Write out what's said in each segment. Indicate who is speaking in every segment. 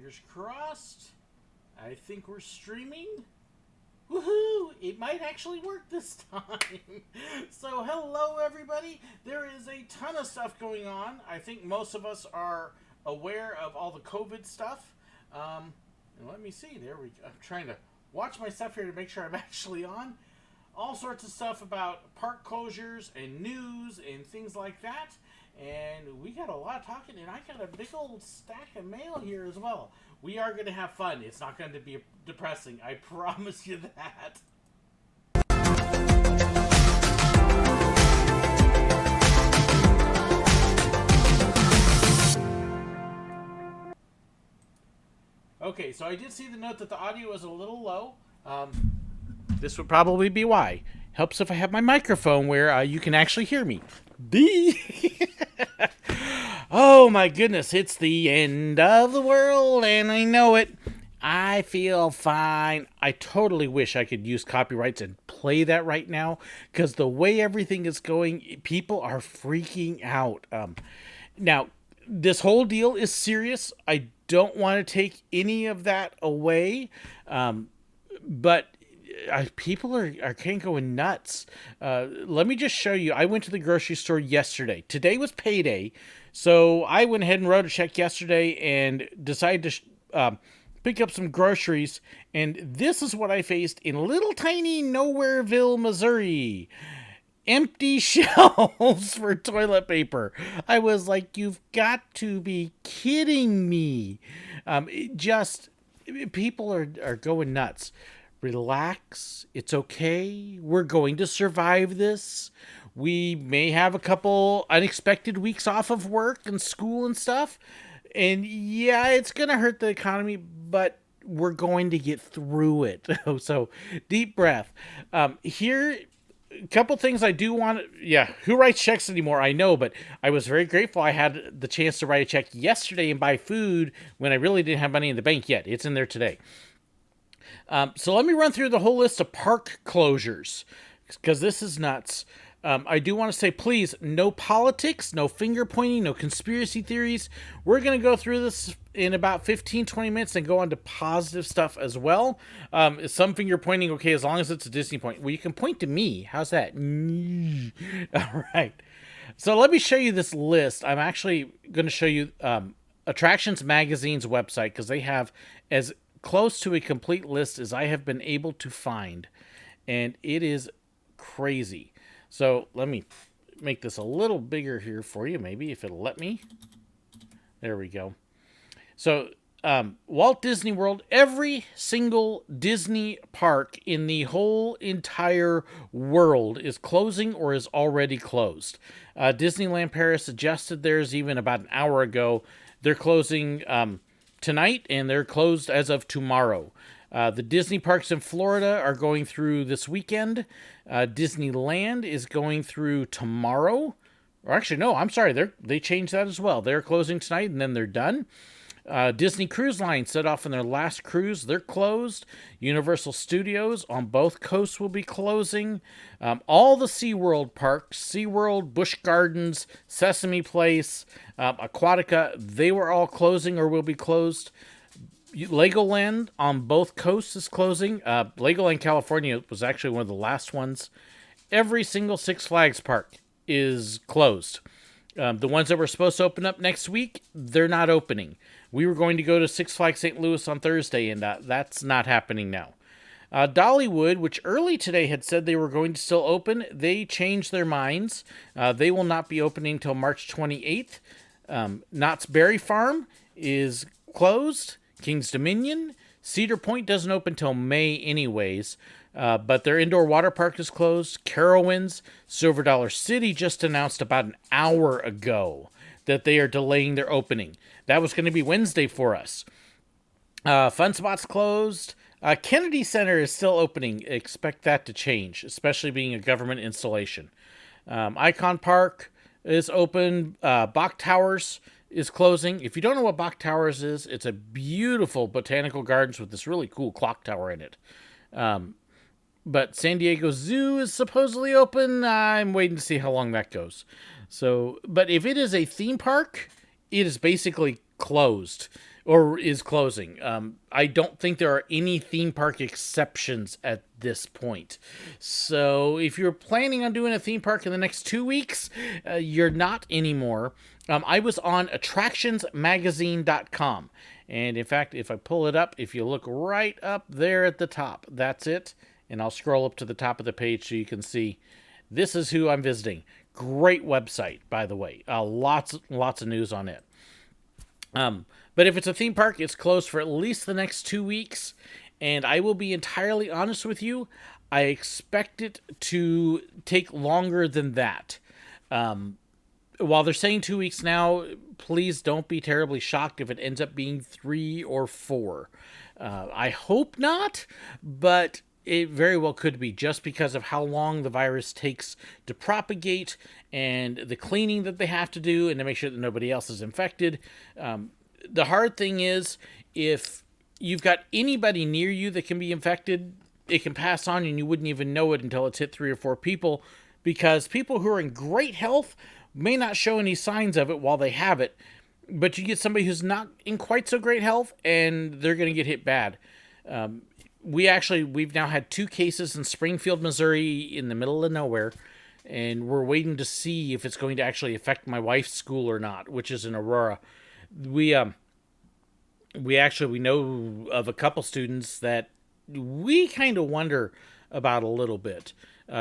Speaker 1: Fingers crossed. I think we're streaming. Woohoo! It might actually work this time. So, hello everybody. There is a ton of stuff going on. I think most of us are aware of all the COVID stuff. And let me see. There we go. I'm trying to watch my stuff here to make sure I'm actually on. All sorts of stuff about park closures and news and things like that. And we got a lot of talking, and I got a big old stack of mail here as well. We are going to have fun. It's not going to be depressing. I promise you that. Okay, so I did see the note that the audio was a little low. This would probably be why. Helps if I have my microphone where you can actually hear me. Oh my goodness, it's the end of the world and I know it. I feel fine. I totally wish I could use copyrights and play that right now because the way everything is going, people are freaking out. Now, this whole deal is serious. I don't want to take any of that away, but people are kind of going nuts. Let me just show you. I went to the grocery store yesterday. Today was payday, so I went ahead and wrote a check yesterday and decided to pick up some groceries. And this is what I faced in little tiny Nowhereville, Missouri. Empty shelves for toilet paper. I was like, you've got to be kidding me. People are going nuts. Relax. It's okay. We're going to survive this. We may have a couple unexpected weeks off of work and school and stuff. And yeah, it's going to hurt the economy, but we're going to get through it. So deep breath. Here, a couple things I do want to, who writes checks anymore? I know, but I was very grateful I had the chance to write a check yesterday and buy food when I really didn't have money in the bank yet. It's in there today. So let me run through the whole list of park closures because this is nuts. I do want to say, please, no politics, no finger pointing, no conspiracy theories. We're going to go through this in about 15, 20 minutes and go on to positive stuff as well. Some finger pointing, okay, as long as it's a Disney point. Well, you can point to me. How's that? All right. So let me show you this list. I'm actually going to show you Attractions Magazine's website because they have as close to a complete list as I have been able to find. And it is crazy. So let me make this a little bigger here for you, maybe, if it'll let me. There we go. So Walt Disney World, every single Disney park in the whole entire world is closing or is already closed. Disneyland Paris adjusted theirs even about an hour ago. They're closing tonight, and they're closed as of tomorrow. The Disney parks in Florida are going through this weekend. Disneyland is going through tomorrow. Or actually, no, I'm sorry. They changed that as well. They're closing tonight, and then they're done. Disney Cruise Line set off on their last cruise. They're closed. Universal Studios on both coasts will be closing. All the SeaWorld parks, SeaWorld, Busch Gardens, Sesame Place, Aquatica, they were all closing or will be closed. Legoland on both coasts is closing. Legoland California was actually one of the last ones. Every single Six Flags park is closed. The ones that were supposed to open up next week, they're not opening. We were going to go to Six Flags St. Louis on Thursday, and that's not happening now. Dollywood, which early today had said they were going to still open, they changed their minds. They will not be opening until March 28th. Knott's Berry Farm is closed. King's Dominion. Cedar Point doesn't open till May anyways, but their indoor water park is closed. Carowinds, Silver Dollar City just announced about an hour ago that they are delaying their opening. That was going to be Wednesday for us. Fun Spot's closed. Kennedy Center is still opening. Expect that to change, especially being a government installation. Icon Park is open. Bach Towers is closing. If you don't know what Bach Towers is, it's a beautiful botanical gardens with this really cool clock tower in it. But San Diego Zoo is supposedly open. I'm waiting to see how long that goes. So, but if it is a theme park, it is basically closed or is closing. I don't think there are any theme park exceptions at this point. So if you're planning on doing a theme park in the next 2 weeks, you're not anymore. I was on attractionsmagazine.com. And in fact, if I pull it up, if you look right up there at the top, that's it. And I'll scroll up to the top of the page so you can see this is who I'm visiting. Great website, by the way. Lots of news on it. But if it's a theme park, it's closed for at least the next 2 weeks. And I will be entirely honest with you, I expect it to take longer than that. While they're saying 2 weeks now, please don't be terribly shocked if it ends up being 3 or 4. I hope not, but it very well could be, just because of how long the virus takes to propagate and the cleaning that they have to do and to make sure that nobody else is infected. The hard thing is, if you've got anybody near you that can be infected, it can pass on and you wouldn't even know it until it's hit 3 or 4 people, because people who are in great health may not show any signs of it while they have it, but you get somebody who's not in quite so great health and they're going to get hit bad. We've now had 2 cases in Springfield, Missouri, in the middle of nowhere, and we're waiting to see if it's going to actually affect my wife's school or not, which is in Aurora. We know of a couple students that we kind of wonder about a little bit.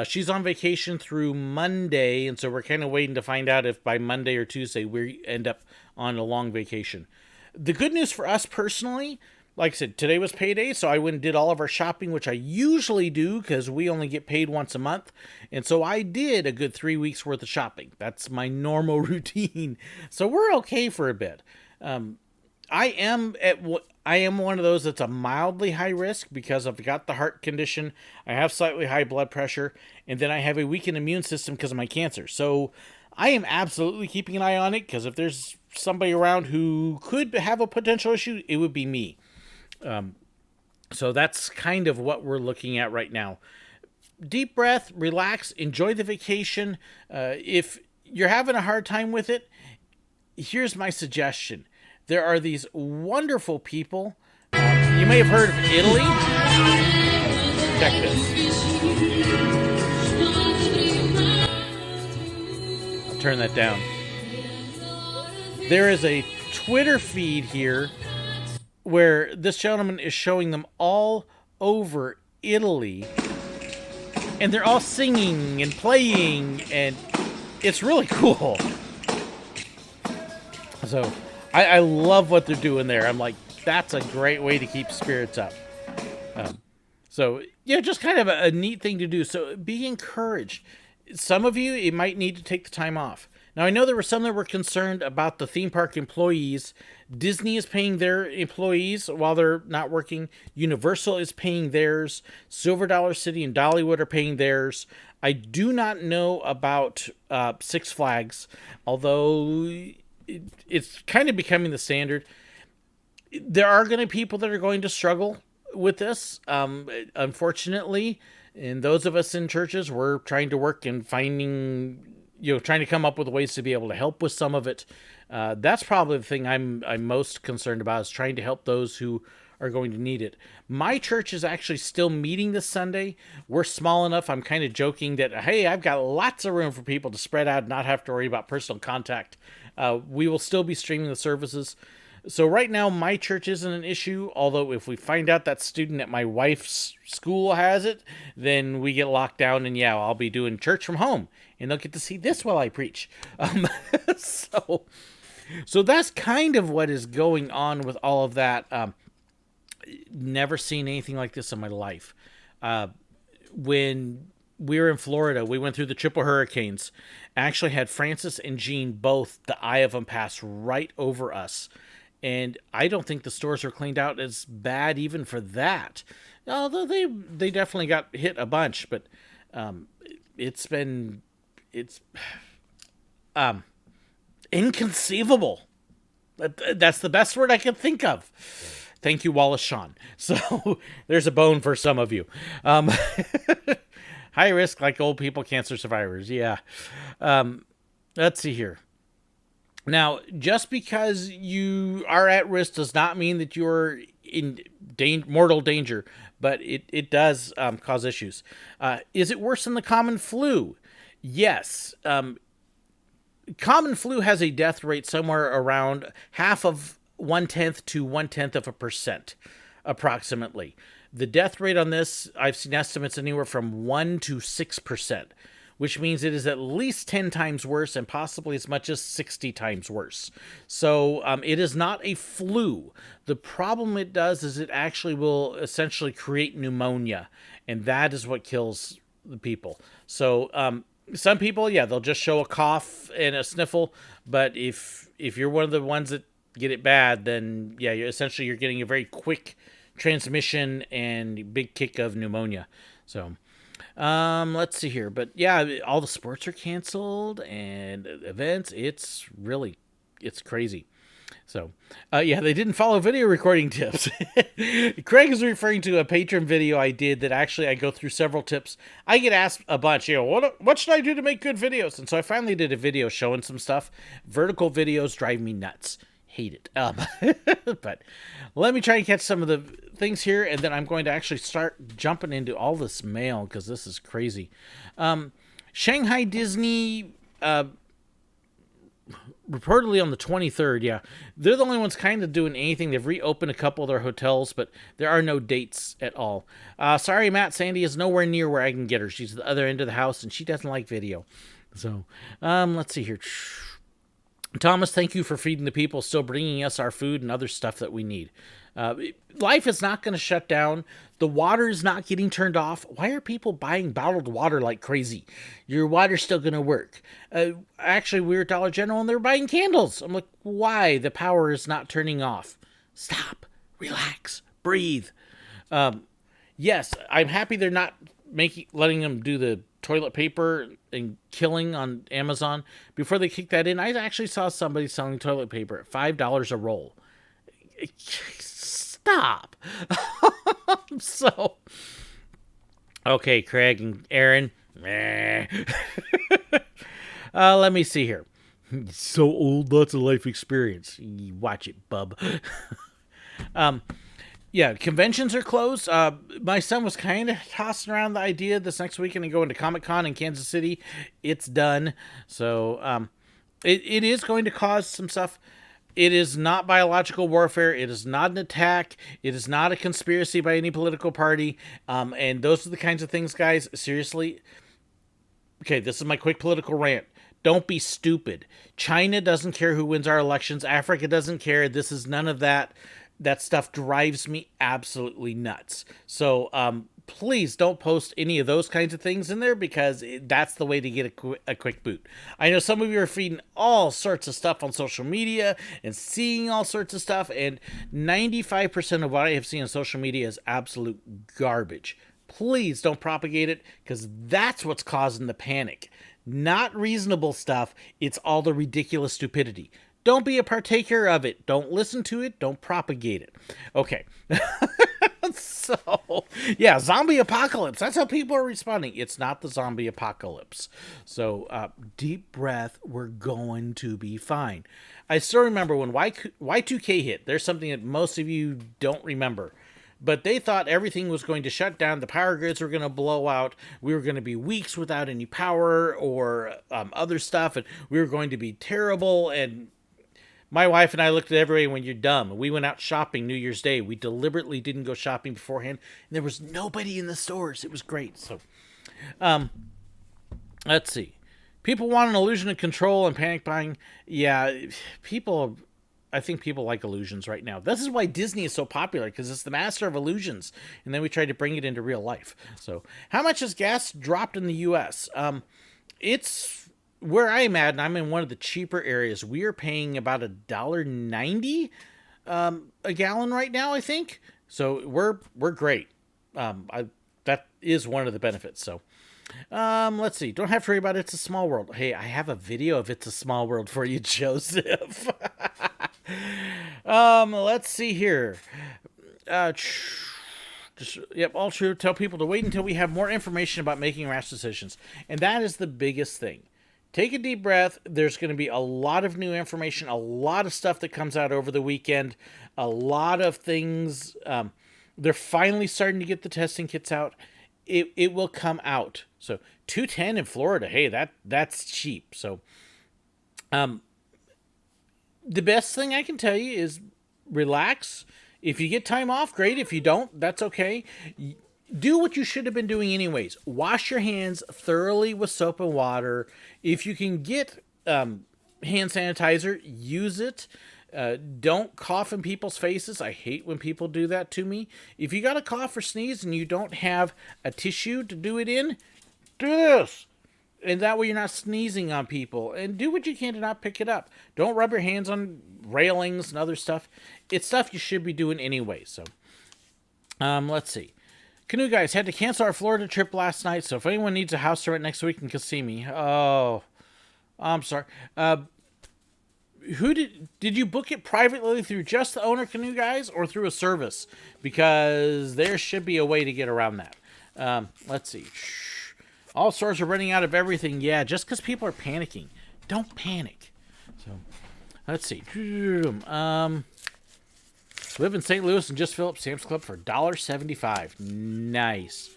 Speaker 1: She's on vacation through Monday, and so we're kind of waiting to find out if by Monday or Tuesday we end up on a long vacation. The good news for us personally, like I said, today was payday, so I went and did all of our shopping, which I usually do because we only get paid once a month. And so I did a good 3 weeks worth of shopping. That's my normal routine. So we're okay for a bit. I am one of those that's a mildly high risk because I've got the heart condition, I have slightly high blood pressure, and then I have a weakened immune system because of my cancer. So I am absolutely keeping an eye on it, because if there's somebody around who could have a potential issue, it would be me. So that's kind of what we're looking at right now. Deep breath, relax, enjoy the vacation. If you're having a hard time with it, here's my suggestion. There are these wonderful people. You may have heard of Italy. Check this. I'll turn that down. There is a Twitter feed here where this gentleman is showing them all over Italy. And they're all singing and playing, and it's really cool. So I love what they're doing there. I'm like, that's a great way to keep spirits up. So, just kind of a neat thing to do. So be encouraged. Some of you, it might need to take the time off. Now, I know there were some that were concerned about the theme park employees. Disney is paying their employees while they're not working. Universal is paying theirs. Silver Dollar City and Dollywood are paying theirs. I do not know about Six Flags, although it's kind of becoming the standard. There are going to be people that are going to struggle with this, unfortunately. And those of us in churches, we're trying to work and trying to come up with ways to be able to help with some of it. That's probably the thing I'm most concerned about, is trying to help those who are going to need it. My church is actually still meeting this Sunday. We're small enough. I'm kind of joking that, hey, I've got lots of room for people to spread out and not have to worry about personal contact. We will still be streaming the services. So right now, my church isn't an issue, although if we find out that student at my wife's school has it, then we get locked down, and I'll be doing church from home, and they'll get to see this while I preach. So that's kind of what is going on with all of that. Never seen anything like this in my life. When we were in Florida, we went through the triple hurricanes. Actually had Francis and Jean both, the eye of them pass right over us. And I don't think the stores were cleaned out as bad even for that. Although they definitely got hit a bunch, but it's inconceivable. That's the best word I can think of. Thank you, Wallace Shawn. So there's a bone for some of you. High risk, like old people, cancer survivors. Yeah. Let's see here. Now, just because you are at risk does not mean that you're in mortal danger, but it does cause issues. Is it worse than the common flu? Yes. Common flu has a death rate somewhere around half of 1/10 to 1/10 of a percent, approximately. The death rate on this, I've seen estimates anywhere from 1 to 6%, which means it is at least 10 times worse and possibly as much as 60 times worse. So it is not a flu. The problem it does is it actually will essentially create pneumonia, and that is what kills the people. So some people, yeah, they'll just show a cough and a sniffle, but if you're one of the ones that get it bad, then yeah, you're getting a very quick transmission and big kick of pneumonia. So let's see here. But yeah, all the sports are canceled and events. It's crazy. So, yeah, they didn't follow video recording tips. Craig is referring to a Patreon video I did that actually I go through several tips. I get asked a bunch, what should I do to make good videos? And so I finally did a video showing some stuff. Vertical videos drive me nuts. Hate it. But let me try and catch some of the things here, and then I'm going to actually start jumping into all this mail because this is crazy. Shanghai Disney reportedly on the 23rd, yeah. They're the only ones kind of doing anything. They've reopened a couple of their hotels, but there are no dates at all. Sorry, Matt, Sandy is nowhere near where I can get her. She's at the other end of the house, and she doesn't like video. So, let's see here. Thomas, thank you for feeding the people, still bringing us our food and other stuff that we need. Life is not going to shut down. The water is not getting turned off. Why are people buying bottled water like crazy? Your water's still going to work. Actually, we were at Dollar General and they were buying candles. I'm like, why? The power is not turning off. Stop. Relax. Breathe. Yes, I'm happy they're not letting them do the toilet paper and killing on Amazon. Before they kicked that in, I actually saw somebody selling toilet paper at $5 a roll. Stop. So, okay, Craig and Aaron. Let me see here. So old, lots of life experience. You watch it, bub. Yeah, conventions are closed. My son was kind of tossing around the idea this next weekend to go into Comic-Con in Kansas City. It's done. So it is going to cause some stuff. It is not biological warfare. It is not an attack. It is not a conspiracy by any political party. And those are the kinds of things, guys, seriously. Okay, this is my quick political rant. Don't be stupid. China doesn't care who wins our elections. Africa doesn't care. This is none of that. That stuff drives me absolutely nuts. So please don't post any of those kinds of things in there because that's the way to get a quick boot. I know some of you are feeding all sorts of stuff on social media and seeing all sorts of stuff, and 95% of what I have seen on social media is absolute garbage. Please don't propagate it because that's what's causing the panic. Not reasonable stuff. It's all the ridiculous stupidity. Don't be a partaker of it. Don't listen to it. Don't propagate it. Okay. So, yeah, zombie apocalypse. That's how people are responding. It's not the zombie apocalypse. So, deep breath. We're going to be fine. I still remember when Y2K hit. There's something that most of you don't remember. But they thought everything was going to shut down. The power grids were going to blow out. We were going to be weeks without any power or other stuff. And we were going to be terrible. And my wife and I looked at everybody when you're dumb. We went out shopping New Year's Day. We deliberately didn't go shopping beforehand. And there was nobody in the stores. It was great. So, let's see. People want an illusion of control and panic buying. Yeah, I think people like illusions right now. This is why Disney is so popular, because it's the master of illusions. And then we tried to bring it into real life. So, how much has gas dropped in the U.S.? It's where I'm at, and I'm in one of the cheaper areas. We are paying about $1.90 a gallon right now, I think. So we're great. That is one of the benefits. So let's see. Don't have to worry about It's a Small World. Hey, I have a video of It's a Small World for you, Joseph. Let's see here. All true. Tell people to wait until we have more information about making rash decisions. And that is the biggest thing. take a deep breath. There's going to be a lot of new information, a lot of stuff that comes out over the weekend, a lot of things. They're finally starting to get the testing kits out. It will come out. So $210 in Florida. Hey, that's cheap. So the best thing I can tell you is relax. If you get time off, great. If you don't, that's okay. Do what you should have been doing anyways. Wash your hands thoroughly with soap and water. If you can get hand sanitizer, use it. Don't cough in people's faces. I hate when people do that to me. If you got a cough or sneeze and you don't have a tissue to do it in, do this. And that way you're not sneezing on people. And do what you can to not pick it up. Don't rub your hands on railings and other stuff. It's stuff you should be doing anyway. So, let's see. Canoe Guys had to cancel our Florida trip last night, so if anyone needs a house to rent next week and can see me. Oh, I'm sorry. Who did you book it privately through just the owner, Canoe Guys, or through a service? Because there should be a way to get around that. Let's see. All stores are running out of everything. Yeah, just because people are panicking. Don't panic. So, let's see. Live in St. Louis and just fill up Sam's Club for $1.75. Nice.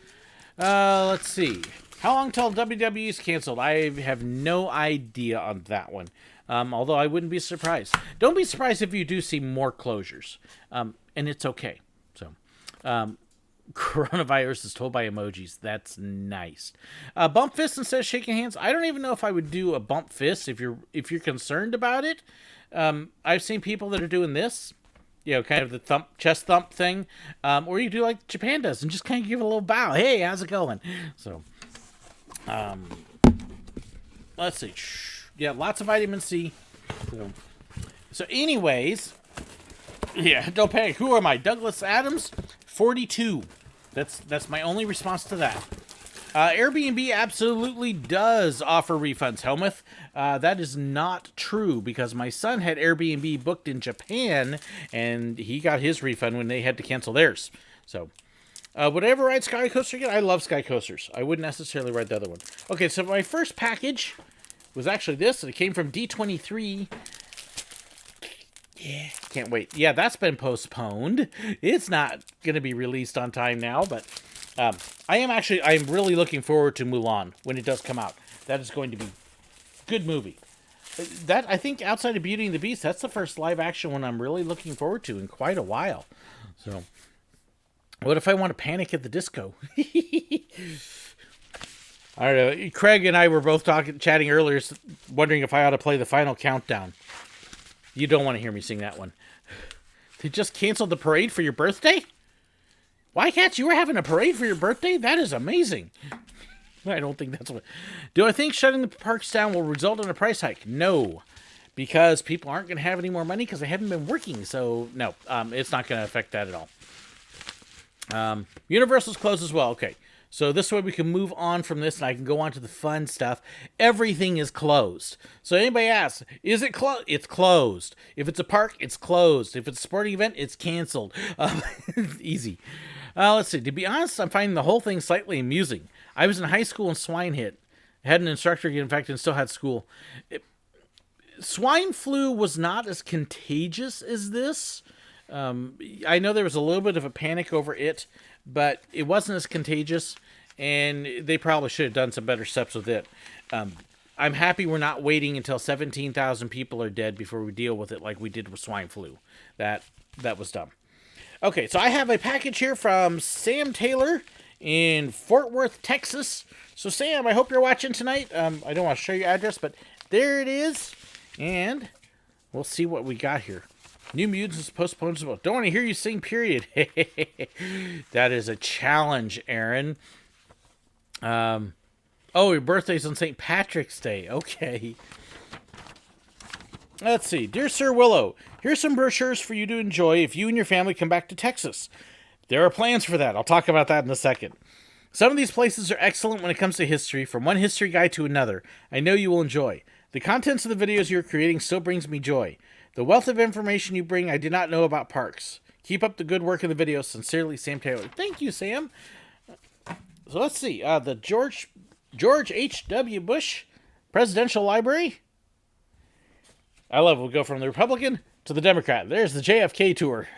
Speaker 1: Let's see. How long till WWE is canceled? I have no idea on that one. Although I wouldn't be surprised. Don't be surprised if you do see more closures. And it's okay. So, coronavirus is told by emojis. That's nice. Bump fist instead of shaking hands. I don't even know if I would do a bump fist if you're concerned about it. I've seen people that are doing this. You know, kind of the chest thump thing. Or you do like Japan does and just kind of give a little bow. Hey, how's it going? So, let's see. Yeah, lots of vitamin C. So anyways, yeah, don't panic. Who am I? Douglas Adams, 42. That's my only response to that. Airbnb absolutely does offer refunds, Helmuth. That is not true because my son had Airbnb booked in Japan and he got his refund when they had to cancel theirs. So, would I ever ride Sky Coaster again? I love Sky Coasters. I wouldn't necessarily ride the other one. Okay, so my first package was actually this, and it came from D23. Yeah, can't wait. Yeah, that's been postponed. It's not going to be released on time now, but I'm really looking forward to Mulan when it does come out. That is going to be a good movie. That, I think, outside of Beauty and the Beast, that's the first live action one I'm really looking forward to in quite a while. So, what if I want to Panic at the Disco? I don't know. Craig and I were both chatting earlier, wondering if I ought to play the final countdown. You don't want to hear me sing that one. They just canceled the parade for your birthday? Why, Cats, you were having a parade for your birthday? That is amazing. I don't think that's what... Do I think shutting the parks down will result in a price hike? No. Because people aren't going to have any more money because they haven't been working. So, no. It's not going to affect that at all. Universal's closed as well. Okay. So this way we can move on from this and I can go on to the fun stuff. Everything is closed. So anybody asks, is it closed? It's closed. If it's a park, it's closed. If it's a sporting event, it's canceled. Easy. Let's see. To be honest, I'm finding the whole thing slightly amusing. I was in high school and swine hit. I had an instructor get infected and still had school. Swine flu was not as contagious as this. I know there was a little bit of a panic over it, but it wasn't as contagious, and they probably should have done some better steps with it. I'm happy we're not waiting until 17,000 people are dead before we deal with it like we did with swine flu. That was dumb. Okay, so I have a package here from Sam Taylor in Fort Worth, Texas. So, Sam, I hope you're watching tonight. I don't want to show your address, but there it is, and we'll see what we got here. New Mutants postponed as well. Don't want to hear you sing, period. That is a challenge, Aaron. Oh, your birthday's on St. Patrick's Day. Okay. Let's see. Dear Sir Willow, here's some brochures for you to enjoy if you and your family come back to Texas. There are plans for that. I'll talk about that in a second. Some of these places are excellent when it comes to history, from one history guy to another. I know you will enjoy. The contents of the videos you're creating still brings me joy. The wealth of information you bring I did not know about parks. Keep up the good work in the videos. Sincerely, Sam Taylor. Thank you, Sam. So let's see. The George H.W. Bush Presidential Library. I love it. We'll go from the Republican to the Democrat. There's the JFK tour.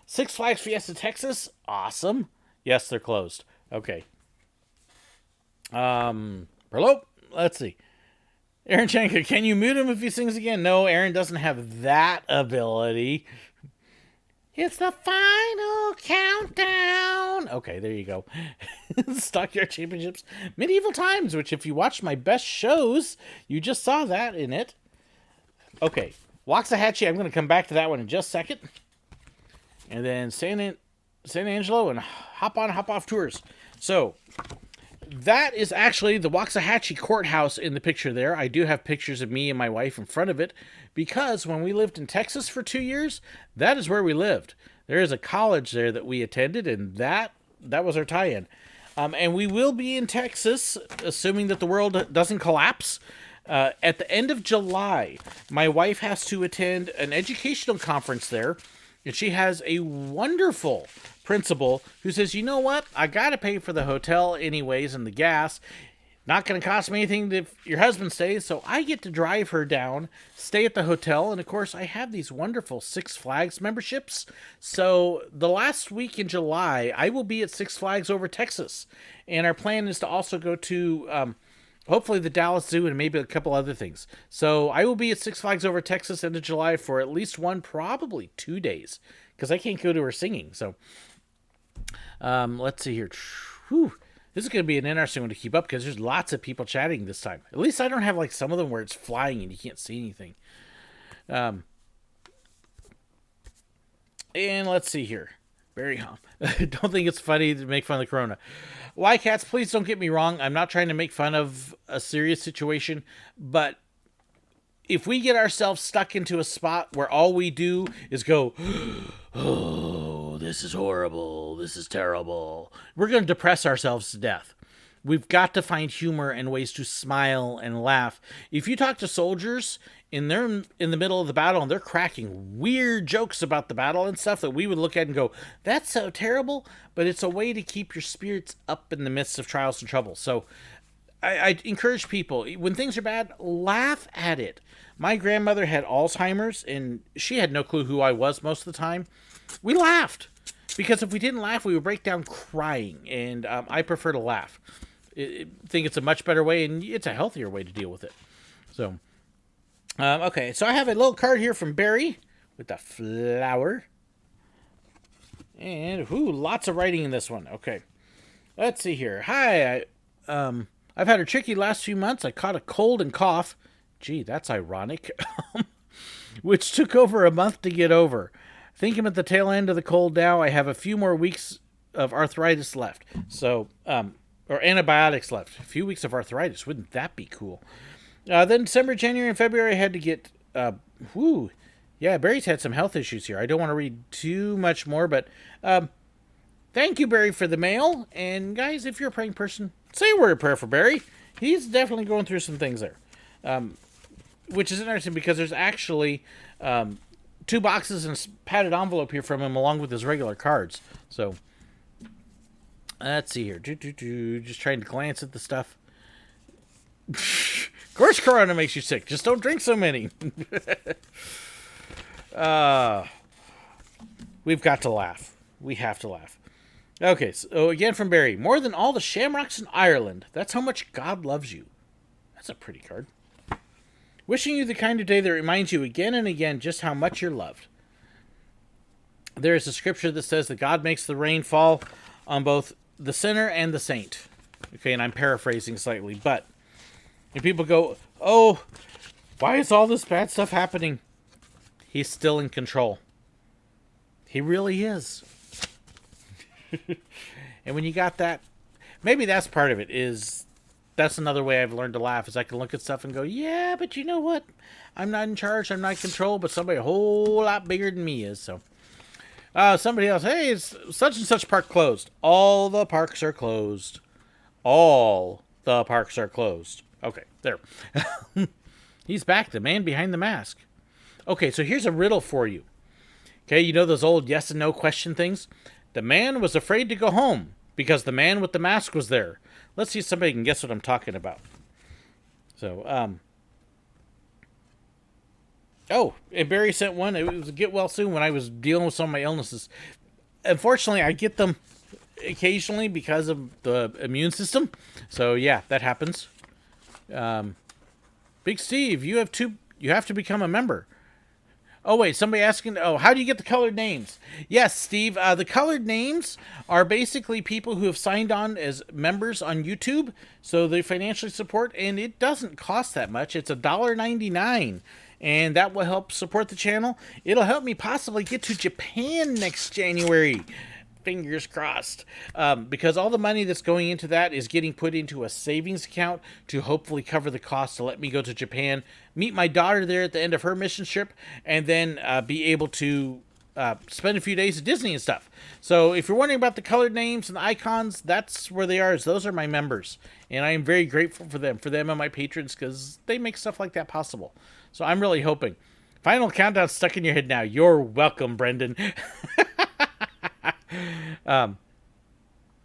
Speaker 1: Six Flags Fiesta, Texas. Awesome. Yes, they're closed. Okay. Hello? Let's see. Aaron Chanka, can you mute him if he sings again? No, Aaron doesn't have that ability. It's the final countdown. Okay, there you go. Stockyard Championships. Medieval Times, which if you watched my best shows, you just saw that in it. Okay, Waxahachie, I'm going to come back to that one in just a second. And then San Angelo and hop on, hop off tours. So, that is actually the Waxahachie courthouse in the picture there. I do have pictures of me and my wife in front of it because when we lived in Texas for 2 years, that is where we lived. There is a college there that we attended, and that was our tie-in. And we will be in Texas, assuming that the world doesn't collapse. At the end of July, my wife has to attend an educational conference there, and she has a wonderful principal who says, you know what? I got to pay for the hotel anyways and the gas. Not going to cost me anything if your husband stays, so I get to drive her down, stay at the hotel, and of course I have these wonderful Six Flags memberships. So the last week in July, I will be at Six Flags over Texas, and our plan is to also go to hopefully the Dallas Zoo and maybe a couple other things. So I will be at Six Flags over Texas end of July for at least one, probably 2 days, because I can't go to her singing. So let's see here. Whew. This is going to be an interesting one to keep up because there's lots of people chatting this time. At least I don't have like some of them where it's flying and you can't see anything. And let's see here. Barry Hom. Don't think it's funny to make fun of the corona. Why, cats, please don't get me wrong. I'm not trying to make fun of a serious situation, but if we get ourselves stuck into a spot where all we do is go, oh, this is horrible, this is terrible, we're going to depress ourselves to death. We've got to find humor and ways to smile and laugh. If you talk to soldiers in the middle of the battle and they're cracking weird jokes about the battle and stuff that we would look at and go, that's so terrible, but it's a way to keep your spirits up in the midst of trials and trouble. So I encourage people, when things are bad, laugh at it. My grandmother had Alzheimer's, and she had no clue who I was most of the time. We laughed, because if we didn't laugh, we would break down crying, and I prefer to laugh. I think it's a much better way, and it's a healthier way to deal with it. So, okay, so I have a little card here from Barry with the flower. And, lots of writing in this one. Okay, let's see here. Hi, I've had a tricky last few months. I caught a cold and cough. Gee, that's ironic. Which took over a month to get over. I think I'm at the tail end of the cold now. I have a few more weeks of arthritis left. So, or antibiotics left. A few weeks of arthritis. Wouldn't that be cool? Then December, January, and February, I had to get, yeah, Barry's had some health issues here. I don't want to read too much more, but thank you, Barry, for the mail. And guys, if you're a praying person, say a word of prayer for Barry. He's definitely going through some things there. Which is interesting because there's actually 2 boxes and a padded envelope here from him along with his regular cards. So, let's see here. Just trying to glance at the stuff. Of course Corona makes you sick. Just don't drink so many. We've got to laugh. We have to laugh. Okay, so again from Barry. More than all the shamrocks in Ireland. That's how much God loves you. That's a pretty card. Wishing you the kind of day that reminds you again and again just how much you're loved. There is a scripture that says that God makes the rain fall on both the sinner and the saint. Okay, and I'm paraphrasing slightly, but if people go, oh, why is all this bad stuff happening? He's still in control. He really is. And when you got that, maybe that's part of it, is that's another way I've learned to laugh, is I can look at stuff and go, yeah, but you know what? I'm not in charge, I'm not in control, but somebody a whole lot bigger than me is, so. Somebody else, hey, it's such and such park closed. All the parks are closed. All the parks are closed. Okay, there. He's back, the man behind the mask. Okay, so here's a riddle for you. Okay, you know those old yes and no question things? The man was afraid to go home because the man with the mask was there. Let's see if somebody can guess what I'm talking about. So, oh, and Barry sent one. It was get well soon when I was dealing with some of my illnesses. Unfortunately, I get them occasionally because of the immune system. So yeah, that happens. Big Steve, you have to become a member. Oh wait, somebody asking. Oh, how do you get the colored names? Yes, Steve. The colored names are basically people who have signed on as members on YouTube, so they financially support, and it doesn't cost that much. It's $1.99, and that will help support the channel. It'll help me possibly get to Japan next January. Fingers crossed, because all the money that's going into that is getting put into a savings account to hopefully cover the cost to let me go to Japan, meet my daughter there at the end of her mission trip, and then be able to spend a few days at Disney and stuff. So if you're wondering about the colored names and the icons, that's where they are. Those are my members, and I am very grateful for them and my patrons, because they make stuff like that possible. So I'm really hoping. Final countdown stuck in your head now. You're welcome, Brendan.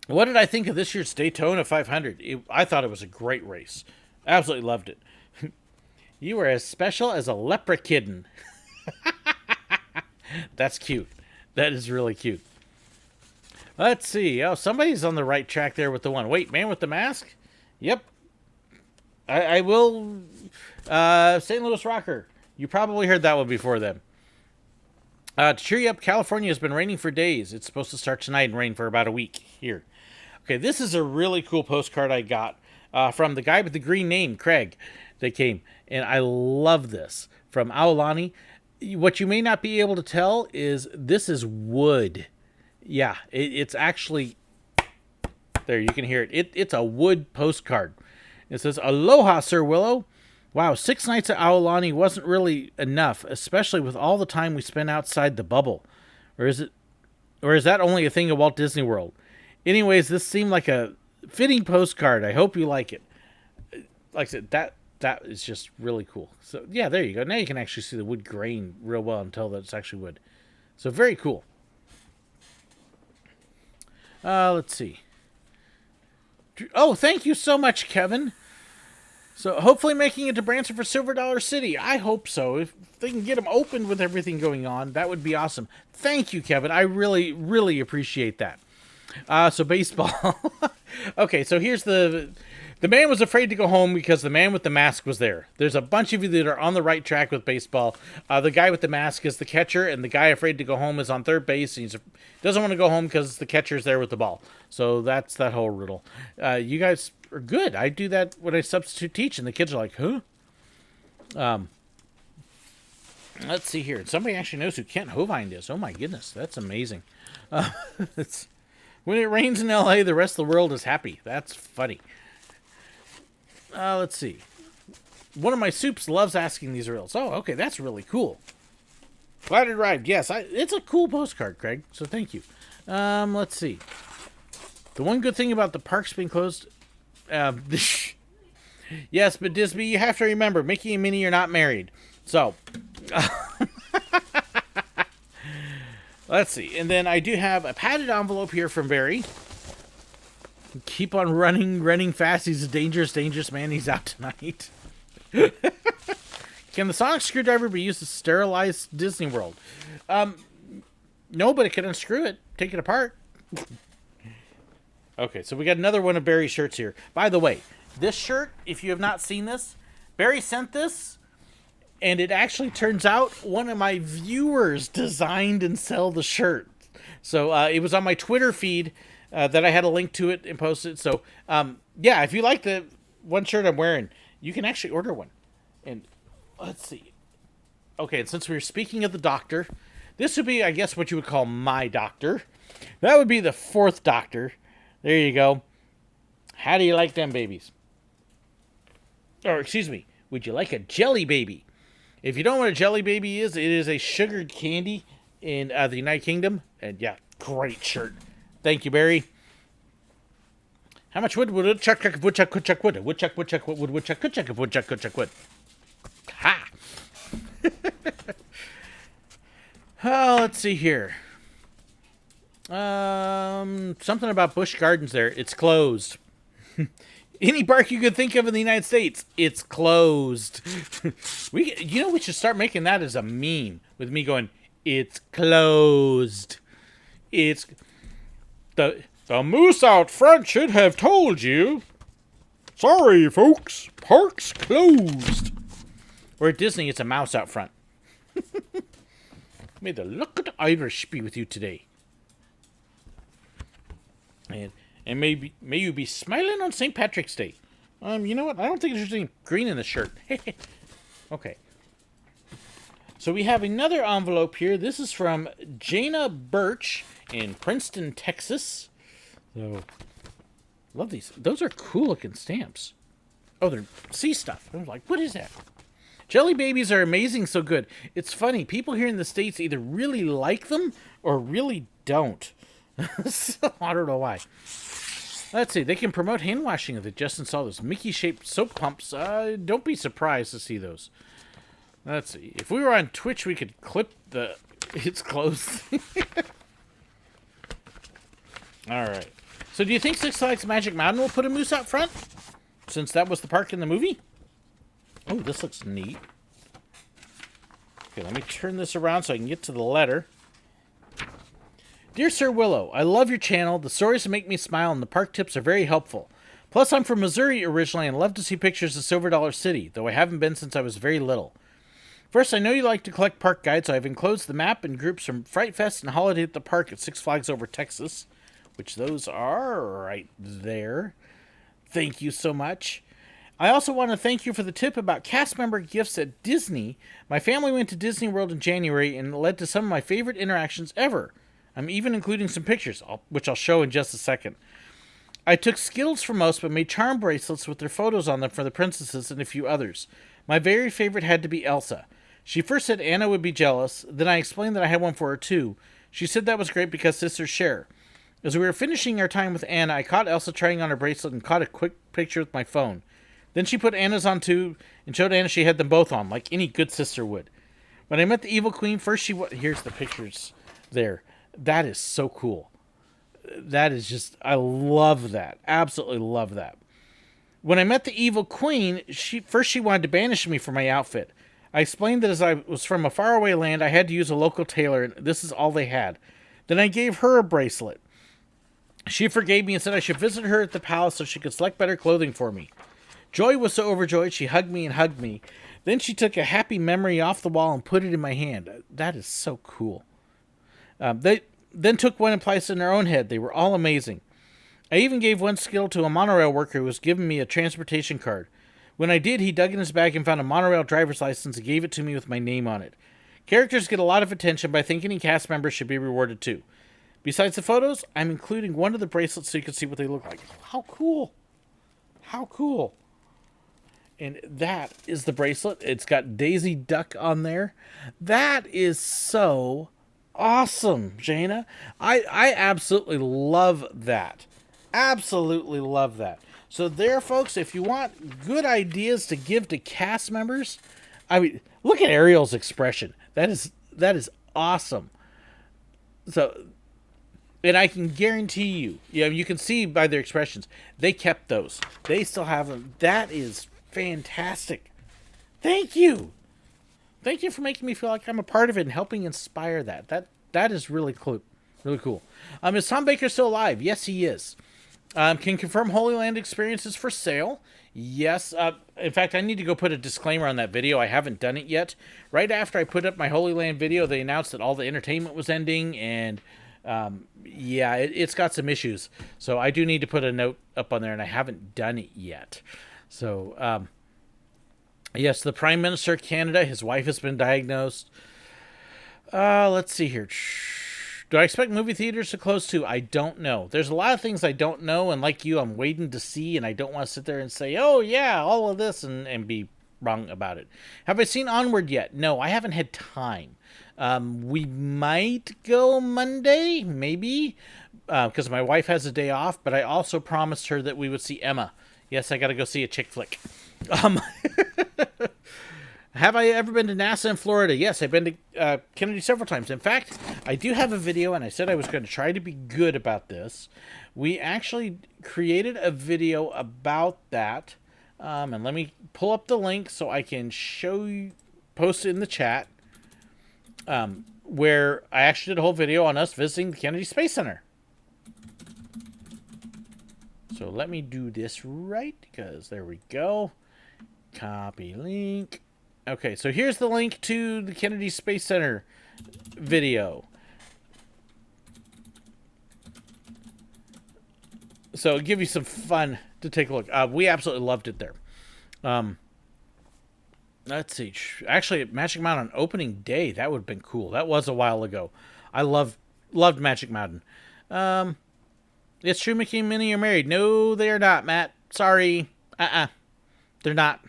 Speaker 1: What did I think of this year's Daytona 500? I thought it was a great race. Absolutely loved it. You are as special as a leprechaun. That's cute. That is really cute. Let's see. Oh, somebody's on the right track there with the one. Wait, man with the mask? Yep. I will. St. Louis Rocker. You probably heard that one before then. To cheer you up, California has been raining for days. It's supposed to start tonight and rain for about a week here. Okay, this is a really cool postcard I got from the guy with the green name, Craig, that came. And I love this. From Aulani. What you may not be able to tell is this is wood. Yeah, it's actually... There, you can hear it. It's a wood postcard. It says, Aloha, Sir Willow. Wow, 6 nights at Aulani wasn't really enough, especially with all the time we spent outside the bubble. Or is that only a thing at Walt Disney World? Anyways, this seemed like a fitting postcard. I hope you like it. Like I said, that is just really cool. So, yeah, there you go. Now you can actually see the wood grain real well and tell that it's actually wood. So, very cool. Let's see. Oh, thank you so much, Kevin. So hopefully making it to Branson for Silver Dollar City. I hope so. If they can get them open with everything going on, that would be awesome. Thank you, Kevin. I really, really appreciate that. So baseball. Okay, so here's the man was afraid to go home because the man with the mask was there. There's a bunch of you that are on the right track with baseball. The guy with the mask is the catcher, and the guy afraid to go home is on third base. He doesn't want to go home because the catcher's there with the ball. So that's that whole riddle. You guys are good. I do that when I substitute teach, and the kids are like, huh? Let's see here. Somebody actually knows who Kent Hovind is. Oh my goodness, that's amazing. When it rains in LA, the rest of the world is happy. That's funny. Let's see. One of my soups loves asking these riddles. Oh, okay, that's really cool. Glad it arrived. Yes, it's a cool postcard, Craig. So thank you. Let's see. The one good thing about the parks being closed. Yes, but Disney, you have to remember, Mickey and Minnie are not married. So, let's see. And then I do have a padded envelope here from Barry. Keep on running fast. He's a dangerous man. He's out tonight. Can the sonic screwdriver be used to sterilize Disney World? No, but it can unscrew it. Take it apart. Okay, so we got another one of Barry's shirts here. By the way, this shirt, if you have not seen this, Barry sent this, and it actually turns out one of my viewers designed and sell the shirt. So it was on my Twitter feed that I had a link to it and posted. So yeah, if you like the one shirt I'm wearing, you can actually order one. And let's see. Okay, and since we were speaking of the doctor, this would be, I guess, what you would call my doctor. That would be the 4th doctor. There you go. How do you like them babies? Or, excuse me, would you like a jelly baby? If you don't know what a jelly baby is, it is a sugared candy in the United Kingdom. And yeah, great shirt. Thank you, Barry. How much wood would woodchuck chuck if woodchuck could chuck wood? Woodchuck would woodchuck could chuck if woodchuck could chuck wood. Ha! Oh, let's see here. Something about Busch Gardens there. It's closed. Any park you could think of in the United States, it's closed. We should start making that as a meme with me going, it's closed. It's the moose out front should have told you. Sorry, folks, park's closed. Or at Disney, it's a mouse out front. May the luck of the Irish be with you today. And may you be smiling on St. Patrick's Day. You know what? I don't think there's any green in the shirt. Okay. So we have another envelope here. This is from Jana Birch in Princeton, Texas. So, love these. Those are cool looking stamps. Oh, they're sea stuff. I was like, what is that? Jelly babies are amazing, so good. It's funny. People here in the States either really like them or really don't. So, I don't know why. Let's see. They can promote hand washing if they just install those Mickey-shaped soap pumps. Don't be surprised to see those. Let's see. If we were on Twitch, we could clip the... It's closed. All right. So do you think Six Flags Magic Mountain will put a moose out front? Since that was the park in the movie? Oh, this looks neat. Okay, let me turn this around so I can get to the letter. Dear Sir Willow, I love your channel. The stories make me smile and the park tips are very helpful. Plus, I'm from Missouri originally and love to see pictures of Silver Dollar City, though I haven't been since I was very little. First, I know you like to collect park guides, so I've enclosed the map and groups from Fright Fest and Holiday at the Park at Six Flags Over Texas, which those are right there. Thank you so much. I also want to thank you for the tip about cast member gifts at Disney. My family went to Disney World in January and it led to some of my favorite interactions ever. I'm even including some pictures, which I'll show in just a second. I took Skittles for most, but made charm bracelets with their photos on them for the princesses and a few others. My very favorite had to be Elsa. She first said Anna would be jealous, then I explained that I had one for her too. She said that was great because sisters share. As we were finishing our time with Anna, I caught Elsa trying on her bracelet and caught a quick picture with my phone. Then she put Anna's on too, and showed Anna she had them both on, like any good sister would. When I met the evil queen, first here's the pictures there. That is so cool. That is just, I love that. Absolutely love that. When I met the evil queen, she wanted to banish me for my outfit. I explained that as I was from a faraway land, I had to use a local tailor, and this is all they had. Then I gave her a bracelet. She forgave me and said I should visit her at the palace so she could select better clothing for me. Joy was so overjoyed, she hugged me and hugged me. Then she took a happy memory off the wall and put it in my hand. That is so cool. They then took one and placed it in their own head. They were all amazing. I even gave one skill to a monorail worker who was giving me a transportation card. When I did, he dug in his bag and found a monorail driver's license and gave it to me with my name on it. Characters get a lot of attention, but I think any cast members should be rewarded too. Besides the photos, I'm including one of the bracelets so you can see what they look like. How cool. How cool. And that is the bracelet. It's got Daisy Duck on there. That is so awesome, Jana. I absolutely love that. Absolutely love that. So there, folks, if you want good ideas to give to cast members, I mean, look at Ariel's expression. That is awesome. So, and I can guarantee you, you can see by their expressions, they kept those. They still have them. That is fantastic. Thank you. Thank you for making me feel like I'm a part of it and helping inspire that. That is really cool. Really cool. Is Tom Baker still alive? Yes, he is. Can confirm Holy Land experience is for sale. Yes. In fact, I need to go put a disclaimer on that video. I haven't done it yet. Right after I put up my Holy Land video, they announced that all the entertainment was ending, and yeah, it's got some issues. So I do need to put a note up on there, and I haven't done it yet. So, yes, the Prime Minister of Canada, his wife has been diagnosed. Let's see here. Do I expect movie theaters to close too? I don't know. There's a lot of things I don't know, and like you, I'm waiting to see, and I don't want to sit there and say, oh, yeah, all of this, and be wrong about it. Have I seen Onward yet? No, I haven't had time. We might go Monday, maybe, because my wife has a day off, but I also promised her that we would see Emma. Yes, I got to go see a chick flick. Have I ever been to NASA in Florida? Yes, I've been to Kennedy several times. In fact, I do have a video, and I said I was going to try to be good about this. We actually created a video about that. And let me pull up the link so I can show you, post it in the chat, where I actually did a whole video on us visiting the Kennedy Space Center. So let me do this right, because there we go. Copy link. Okay, so here's the link to the Kennedy Space Center video. So it'll give you some fun to take a look. We absolutely loved it there. Let's see. Actually, at Magic Mountain opening day, that would have been cool. That was a while ago. I loved Magic Mountain. It's true Mickey and Minnie are married. No, they are not, Matt. Sorry. They're not.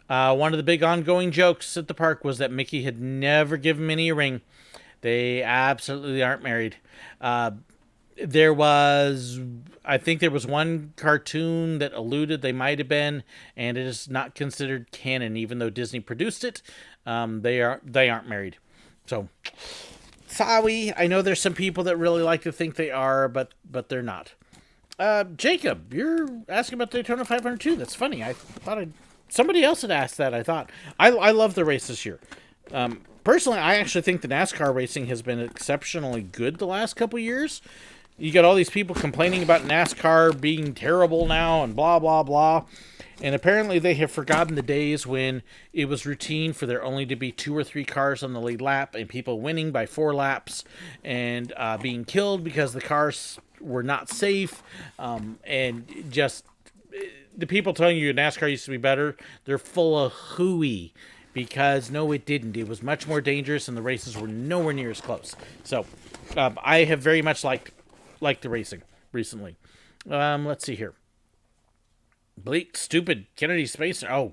Speaker 1: One of the big ongoing jokes at the park was that Mickey had never given Minnie a ring. They absolutely aren't married. I think there was one cartoon that alluded they might have been, and it is not considered canon, even though Disney produced it. They aren't married. So, sorry. I know there's some people that really like to think they are, but they're not. Jacob, you're asking about Daytona 500 too. That's funny. I thought somebody else had asked that. I love the race this year. Personally, I actually think the NASCAR racing has been exceptionally good the last couple years. You got all these people complaining about NASCAR being terrible now and blah, blah, blah. And apparently they have forgotten the days when it was routine for there only to be 2 or 3 cars on the lead lap and people winning by 4 laps and being killed because the cars were not safe. And just the people telling you NASCAR used to be better, they're full of hooey. Because no, it didn't. It was much more dangerous and the races were nowhere near as close. So I have very much liked the racing recently. Let's see here. Bleak, stupid, Kennedy Space. Oh,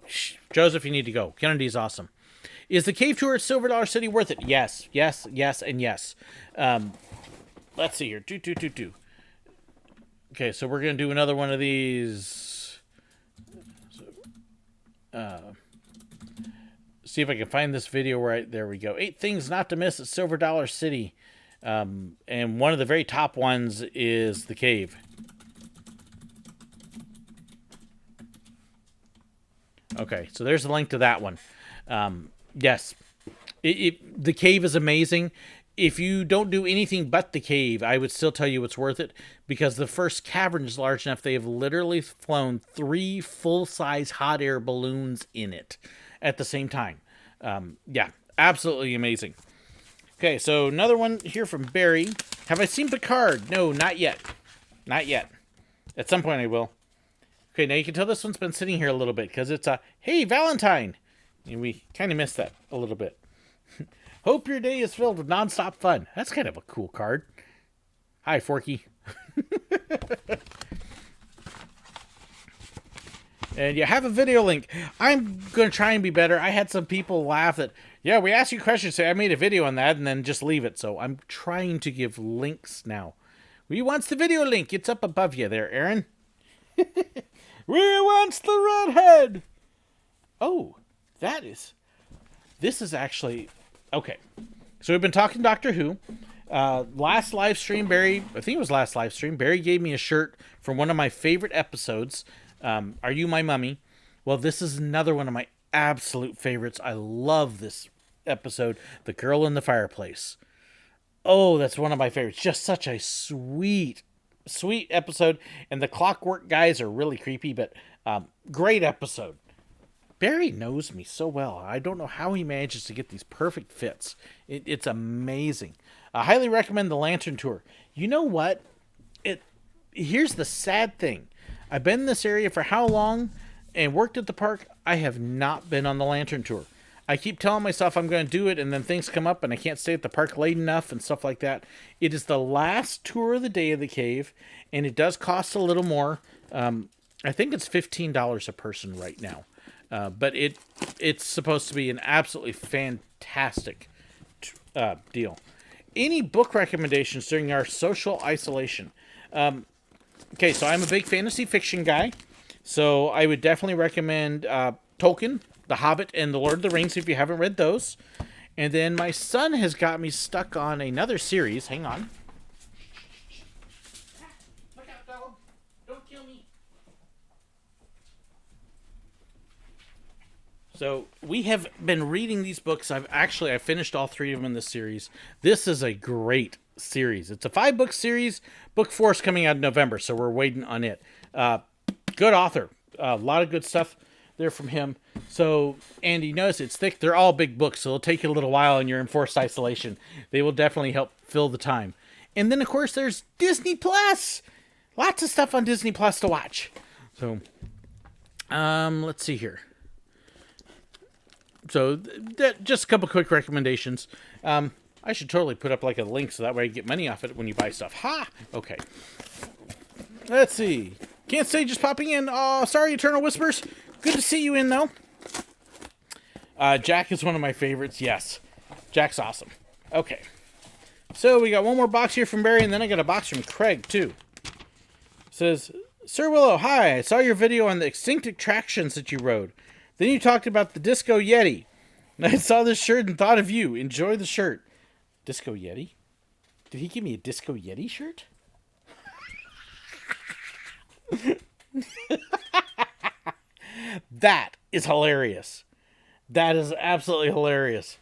Speaker 1: Joseph, you need to go. Kennedy's awesome. Is the cave tour at Silver Dollar City worth it? Yes, yes, yes, and yes. Let's see here. Okay, so we're going to do another one of these. See if I can find this video right. There we go. 8 things not to miss at Silver Dollar City. And one of the very top ones is the cave. Okay, so there's a link to that one. Yes, the cave is amazing. If you don't do anything but the cave, I would still tell you it's worth it, because the first cavern is large enough they have literally flown 3 full-size hot air balloons in it at the same time. Yeah, absolutely amazing. Okay, so another one here from Barry. Have I seen Picard? No, not yet. Not yet. At some point I will. Okay, now you can tell this one's been sitting here a little bit because it's a, hey, Valentine. And we kind of missed that a little bit. Hope your day is filled with nonstop fun. That's kind of a cool card. Hi, Forky. And you have a video link. I'm going to try and be better. I had some people laugh that, yeah, we asked you questions, say I made a video on that, and then just leave it. So I'm trying to give links now. We wants the video link. It's up above you there, Aaron. We wants the redhead. Oh, this is actually, okay. So we've been talking Doctor Who. Last live stream, Barry, I think it was last live stream, Barry gave me a shirt from one of my favorite episodes. Are You My Mummy? Well, this is another one of my absolute favorites. I love this episode, The Girl in the Fireplace. Oh, that's one of my favorites. Just such a sweet episode. And the Clockwork guys are really creepy, but great episode. Barry knows me so well. I don't know how he manages to get these perfect fits. It's amazing. I highly recommend the Lantern Tour. You know what? Here's the sad thing. I've been in this area for how long and worked at the park? I have not been on the Lantern Tour. I keep telling myself I'm going to do it, and then things come up, and I can't stay at the park late enough and stuff like that. It is the last tour of the day of the cave, and it does cost a little more. I think it's $15 a person right now. But it's supposed to be an absolutely fantastic deal. Any book recommendations during our social isolation? Okay, so I'm a big fantasy fiction guy, so I would definitely recommend Tolkien, The Hobbit and The Lord of the Rings if you haven't read those. And then my son has got me stuck on another series. Hang on. Look out, dog. Don't kill me. So we have been reading these books. I finished all 3 of them in this series. This is a great series. It's a 5-book series. Book 4 is coming out in November, so we're waiting on it. Good author. A lot of good stuff there from him. So, Andy, notice it's thick. They're all big books, so it'll take you a little while and you're in forced isolation. They will definitely help fill the time. And then, of course, there's Disney Plus. Lots of stuff on Disney Plus to watch. So, let's see here. So, just a couple quick recommendations. I should totally put up like a link so that way you get money off it when you buy stuff. Ha! Okay. Let's see. Can't say just popping in. Oh, sorry, Eternal Whispers. Good to see you in, though. Jack is one of my favorites. Yes. Jack's awesome. Okay. So, we got one more box here from Barry, and then I got a box from Craig, too. It says, Sir Willow, hi. I saw your video on the extinct attractions that you rode. Then you talked about the Disco Yeti. And I saw this shirt and thought of you. Enjoy the shirt. Disco Yeti? Did he give me a Disco Yeti shirt? That is hilarious. That is absolutely hilarious.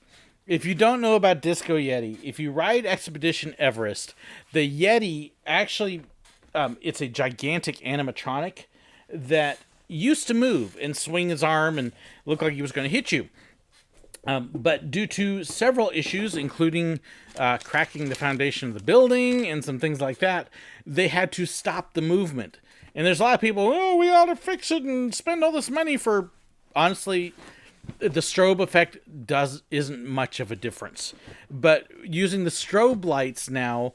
Speaker 1: If you don't know about Disco Yeti, if you ride Expedition Everest, the Yeti actually, it's a gigantic animatronic that used to move and swing his arm and look like he was going to hit you. But due to several issues, including cracking the foundation of the building and some things like that, they had to stop the movement. And there's a lot of people, oh, we ought to fix it and spend all this money for... Honestly, the strobe effect isn't much of a difference. But using the strobe lights now...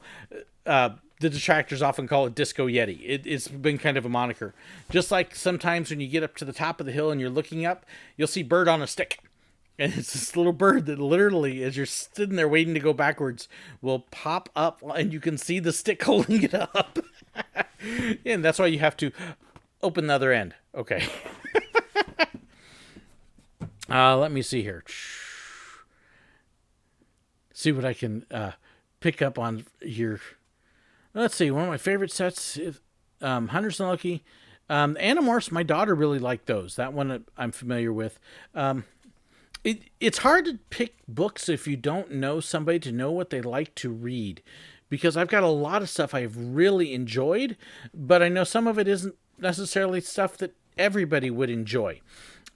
Speaker 1: the detractors often call it Disco Yeti. It's been kind of a moniker. Just like sometimes when you get up to the top of the hill and you're looking up, you'll see bird on a stick. And it's this little bird that literally, as you're sitting there waiting to go backwards, will pop up and you can see the stick holding it up. And that's why you have to open the other end. Okay. Let me see here. See what I can pick up on here. Let's see. One of my favorite sets is Hunters and Lucky. Animorphs, my daughter really liked those. That one I'm familiar with. It's hard to pick books if you don't know somebody to know what they like to read. Because I've got a lot of stuff I've really enjoyed, but I know some of it isn't necessarily stuff that everybody would enjoy.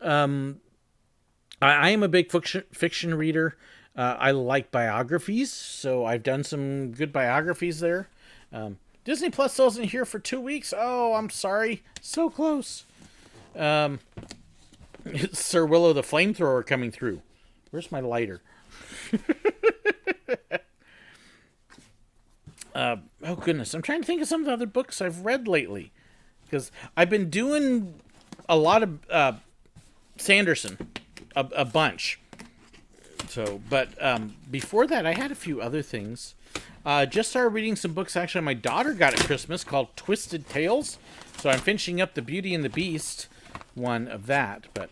Speaker 1: I am a big fiction reader. I like biographies, so I've done some good biographies there. Disney Plus isn't here for 2 weeks. Oh, I'm sorry. So close. Sir Willow the flamethrower coming through. Where's my lighter? Oh, goodness. I'm trying to think of some of the other books I've read lately. Because I've been doing a lot of Sanderson. A bunch. So, but before that, I had a few other things. Just started reading some books actually my daughter got at Christmas called Twisted Tales. So I'm finishing up the Beauty and the Beast one of that. But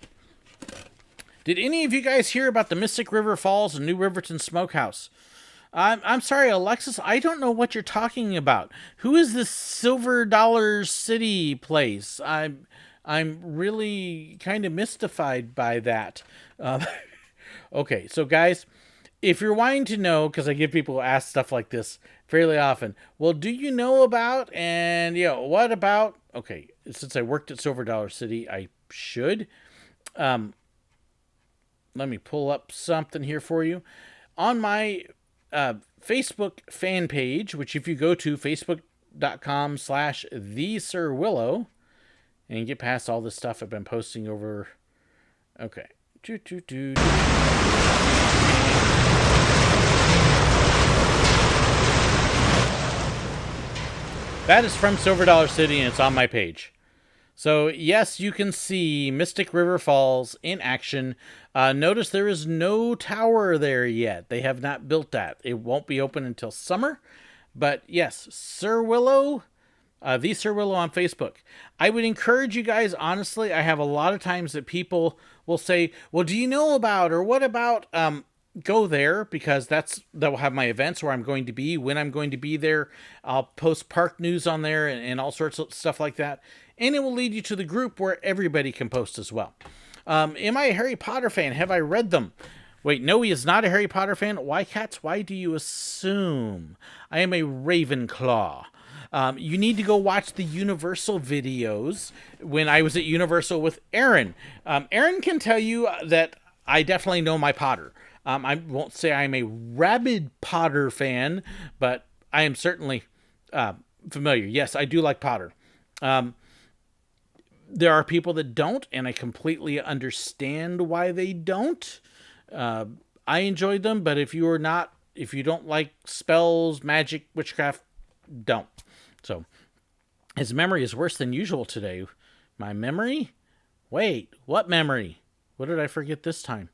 Speaker 1: did any of you guys hear about the Mystic River Falls and New Riverton Smokehouse? I'm sorry, Alexis, I don't know what you're talking about. Who is this Silver Dollar City place? I'm really kind of mystified by that. Okay, so guys, if you're wanting to know, because I give people ask stuff like this fairly often, well, do you know about, and, what about, okay, since I worked at Silver Dollar City, I should. Let me pull up something here for you. On my Facebook fan page, which if you go to facebook.com/thesirwillow, and you get past all this stuff I've been posting over, okay. That is from Silver Dollar City, and it's on my page. So, yes, you can see Mystic River Falls in action. Notice there is no tower there yet. They have not built that. It won't be open until summer. But, yes, Sir Willow, The Sir Willow on Facebook. I would encourage you guys, honestly, I have a lot of times that people will say, well, do you know about, or what about, go there, because that will have my events, where I'm going to be, when I'm going to be there. I'll post park news on there and all sorts of stuff like that. And it will lead you to the group where everybody can post as well. Am I a Harry Potter fan? Have I read them? Wait, no, he is not a Harry Potter fan. Why, cats? Why do you assume? I am a Ravenclaw. You need to go watch the Universal videos when I was at Universal with Aaron. Aaron can tell you that I definitely know my Potter. I won't say I'm a rabid Potter fan, but I am certainly familiar. Yes, I do like Potter. There are people that don't, and I completely understand why they don't. I enjoyed them, but if you don't like spells, magic, witchcraft, don't. So, his memory is worse than usual today. My memory? Wait, what memory? What did I forget this time?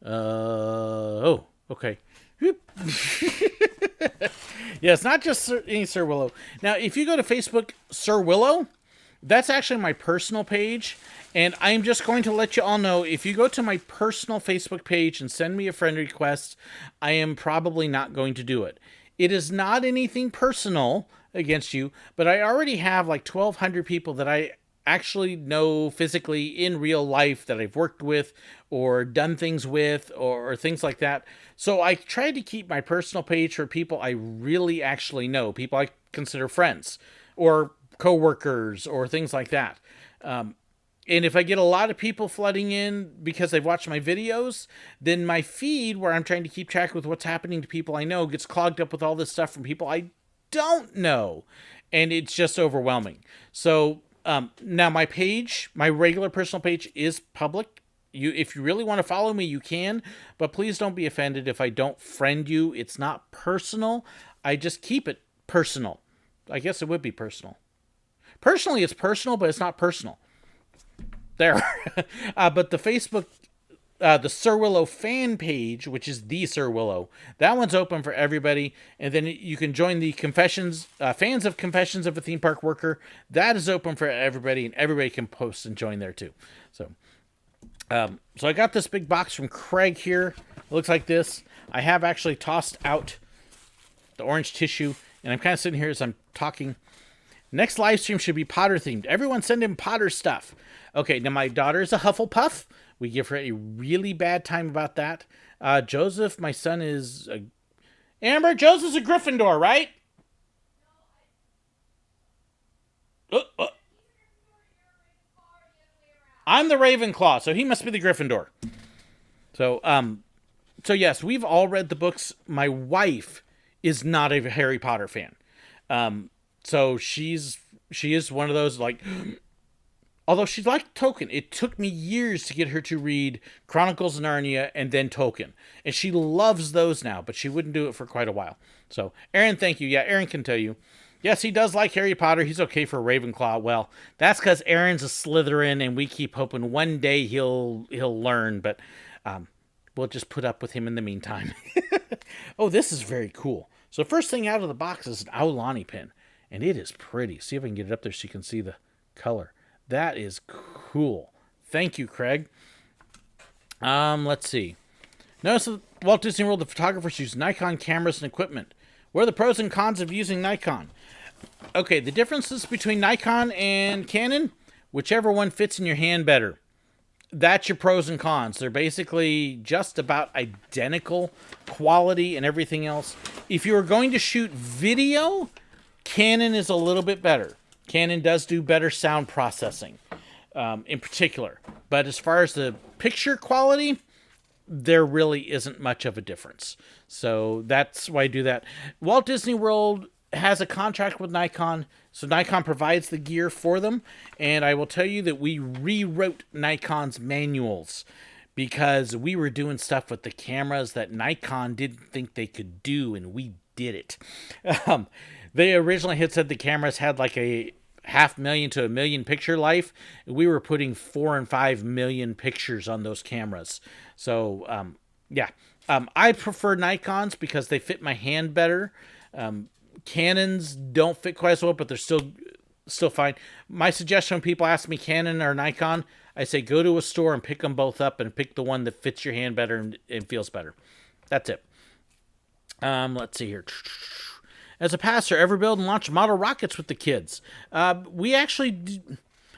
Speaker 1: Oh, okay. Yeah, it's not just any Sir Willow. Now, if you go to Facebook, Sir Willow, that's actually my personal page. And I'm just going to let you all know, if you go to my personal Facebook page and send me a friend request, I am probably not going to do it. It is not anything personal against you, but I already have like 1,200 people that I actually know physically in real life, that I've worked with or done things with, or things like that. So I try to keep my personal page for people I really actually know, people I consider friends or coworkers or things like that. And if I get a lot of people flooding in because they've watched my videos, then my feed, where I'm trying to keep track with what's happening to people I know, gets clogged up with all this stuff from people I don't know. And it's just overwhelming. So now my page, my regular personal page, is public. If you really want to follow me, you can, but please don't be offended if I don't friend you. It's not personal. I just keep it personal. I guess it would be personal. Personally, it's personal, but it's not personal. There. But the Facebook, the Sir Willow fan page, which is the Sir Willow, that one's open for everybody. And then you can join the Confessions, fans of Confessions of a Theme Park Worker. That is open for everybody, and everybody can post and join there too. So I got this big box from Craig here. It looks like this. I have actually tossed out the orange tissue, and I'm kind of sitting here as I'm talking. Next live stream should be Potter themed. Everyone send in Potter stuff. Okay, now my daughter is a Hufflepuff. We give her a really bad time about that. Joseph, my son, is Amber, Joseph's a Gryffindor, right? I'm the Ravenclaw, so he must be the Gryffindor. So yes, we've all read the books. My wife is not a Harry Potter fan. So she is one of those, like, although she's like Tolkien. It took me years to get her to read Chronicles of Narnia and then Tolkien. And she loves those now, but she wouldn't do it for quite a while. So, Aaron, thank you. Yeah, Aaron can tell you. Yes, he does like Harry Potter. He's okay for Ravenclaw. Well, that's because Aaron's a Slytherin, and we keep hoping one day he'll learn, but we'll just put up with him in the meantime. Oh, this is very cool. So first thing out of the box is an Aulani pin, and it is pretty. See if I can get it up there so you can see the color. That is cool. Thank you, Craig. Let's see. Notice that Walt Disney World, the photographers use Nikon cameras and equipment. What are the pros and cons of using Nikon? Okay, the differences between Nikon and Canon, whichever one fits in your hand better. That's your pros and cons. They're basically just about identical quality and everything else. If you're going to shoot video, Canon is a little bit better. Canon does do better sound processing, in particular. But as far as the picture quality, there really isn't much of a difference. So that's why I do that. Walt Disney World has a contract with Nikon, so Nikon provides the gear for them. And I will tell you that we rewrote Nikon's manuals because we were doing stuff with the cameras that Nikon didn't think they could do, and we did it. They originally had said the cameras had like a 500,000 to 1 million picture life. We were putting 4 and 5 million pictures on those cameras. So, yeah. I prefer Nikons because they fit my hand better. Canons don't fit quite as well, but they're still still fine. My suggestion when people ask me Canon or Nikon, I say go to a store and pick them both up and pick the one that fits your hand better and feels better. That's it. Let's see here. As a pastor, ever build and launch model rockets with the kids? We actually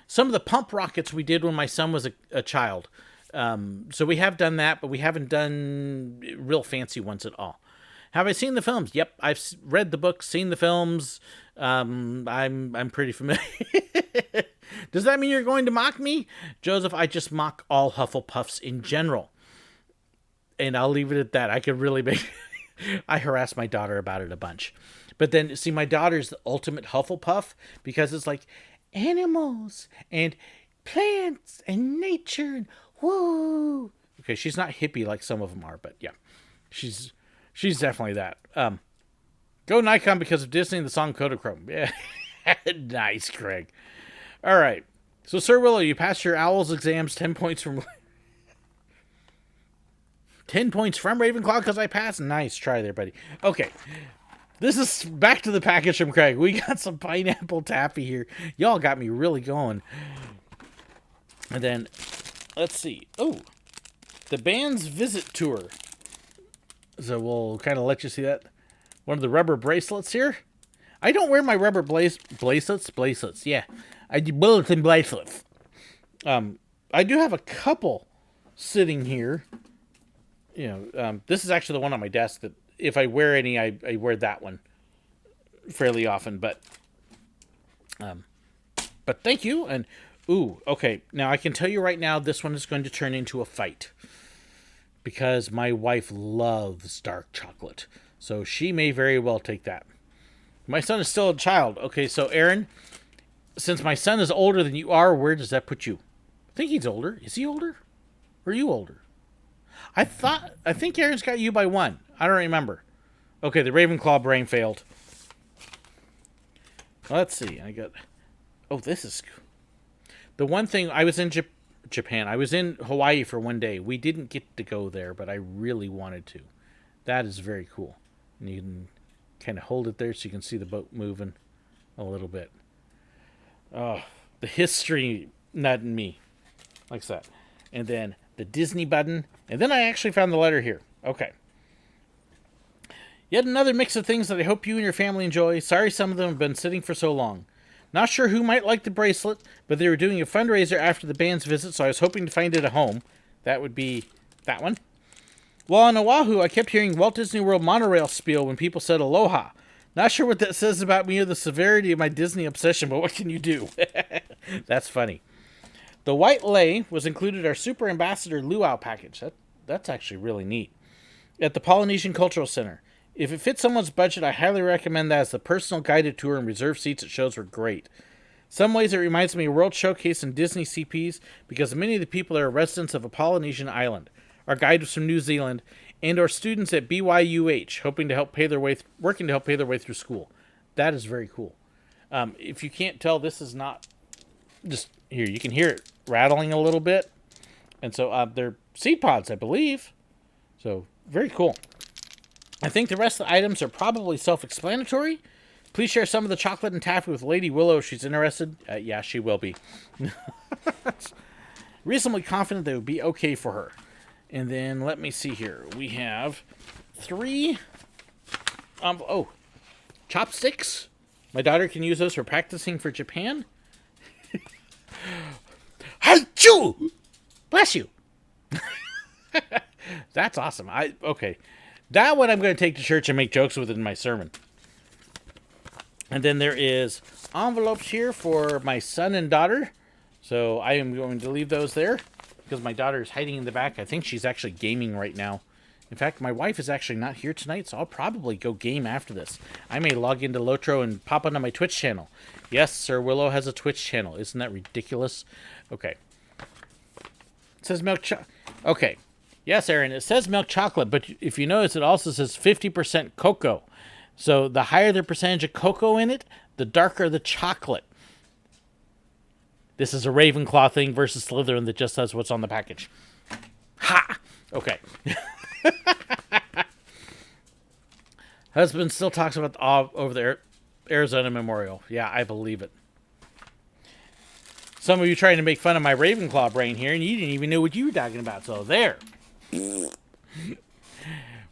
Speaker 1: some of the pump rockets we did when my son was a child. So we have done that, but we haven't done real fancy ones at all. Have I seen the films? Yep, I've read the books, seen the films. I'm pretty familiar. Does that mean you're going to mock me? Joseph, I just mock all Hufflepuffs in general. And I'll leave it at that. I could really make... I harass my daughter about it a bunch. But then, see, my daughter's the ultimate Hufflepuff because it's like animals and plants and nature and woo. Okay, she's not hippie like some of them are, but yeah. She's definitely that. Go Nikon because of Disney and the song Kodachrome. Yeah. Nice, Craig. All right. So, Sir Willow, you passed your OWLS exams 10 points from... 10 points from Ravenclaw because I passed. Nice try there, buddy. Okay. This is back to the package from Craig. We got some pineapple taffy here. Y'all got me really going. And then, let's see. Oh, the band's visit tour. So we'll kind of let you see that. One of the rubber bracelets here. I don't wear my rubber bracelets. Yeah, I do bullets and bracelets. I do have a couple sitting here. You know, this is actually the one on my desk that if I wear any, I wear that one fairly often. But thank you. And ooh, okay. Now I can tell you right now, this one is going to turn into a fight because my wife loves dark chocolate, so she may very well take that. My son is still a child. Okay, so Aaron, since my son is older than you are, where does that put you? I think he's older. Is he older? Or are you older? I think Aaron's got you by 1. I don't remember. Okay, the Ravenclaw brain failed. Let's see. I got... Oh, this is... The one thing... I was in Japan. I was in Hawaii for one day. We didn't get to go there, but I really wanted to. That is very cool. And you can kind of hold it there so you can see the boat moving a little bit. Oh, the history nut in me. Like that. And then the Disney button. And then I actually found the letter here. Okay. Yet another mix of things that I hope you and your family enjoy. Sorry some of them have been sitting for so long. Not sure who might like the bracelet, but they were doing a fundraiser after the band's visit, so I was hoping to find it at home. That would be that one. While on Oahu, I kept hearing Walt Disney World monorail spiel when people said aloha. Not sure what that says about me or the severity of my Disney obsession, but what can you do? That's funny. The white lei was included our Super Ambassador Luau package. That's actually really neat. At the Polynesian Cultural Center. If it fits someone's budget, I highly recommend that as the personal guided tour and reserved seats at shows were great. Some ways it reminds me of World Showcase and Disney CPs because many of the people there are residents of a Polynesian island. Our guide was from New Zealand, and our students at BYUH, working to help pay their way through school. That is very cool. If you can't tell, this is not just here. You can hear it rattling a little bit, and so they're seed pods, I believe. So very cool. I think the rest of the items are probably self-explanatory. Please share some of the chocolate and taffy with Lady Willow if she's interested. Yeah, she will be. Reasonably confident they would be okay for her. And then, let me see here. We have 3... chopsticks. My daughter can use those for practicing for Japan. Hi-choo! Bless you. That's awesome. Okay. That one I'm going to take to church and make jokes with in my sermon. And then there is envelopes here for my son and daughter. So I am going to leave those there because my daughter is hiding in the back. I think she's actually gaming right now. In fact, my wife is actually not here tonight, so I'll probably go game after this. I may log into Lotro and pop onto my Twitch channel. Yes, Sir Willow has a Twitch channel. Isn't that ridiculous? Okay. It says milk chocolate. Okay. Yes, Aaron, it says milk chocolate, but if you notice, it also says 50% cocoa. So the higher the percentage of cocoa in it, the darker the chocolate. This is a Ravenclaw thing versus Slytherin that just says what's on the package. Ha! Okay. Husband still talks about over the Arizona Memorial. Yeah, I believe it. Some of you trying to make fun of my Ravenclaw brain here, and you didn't even know what you were talking about. So there.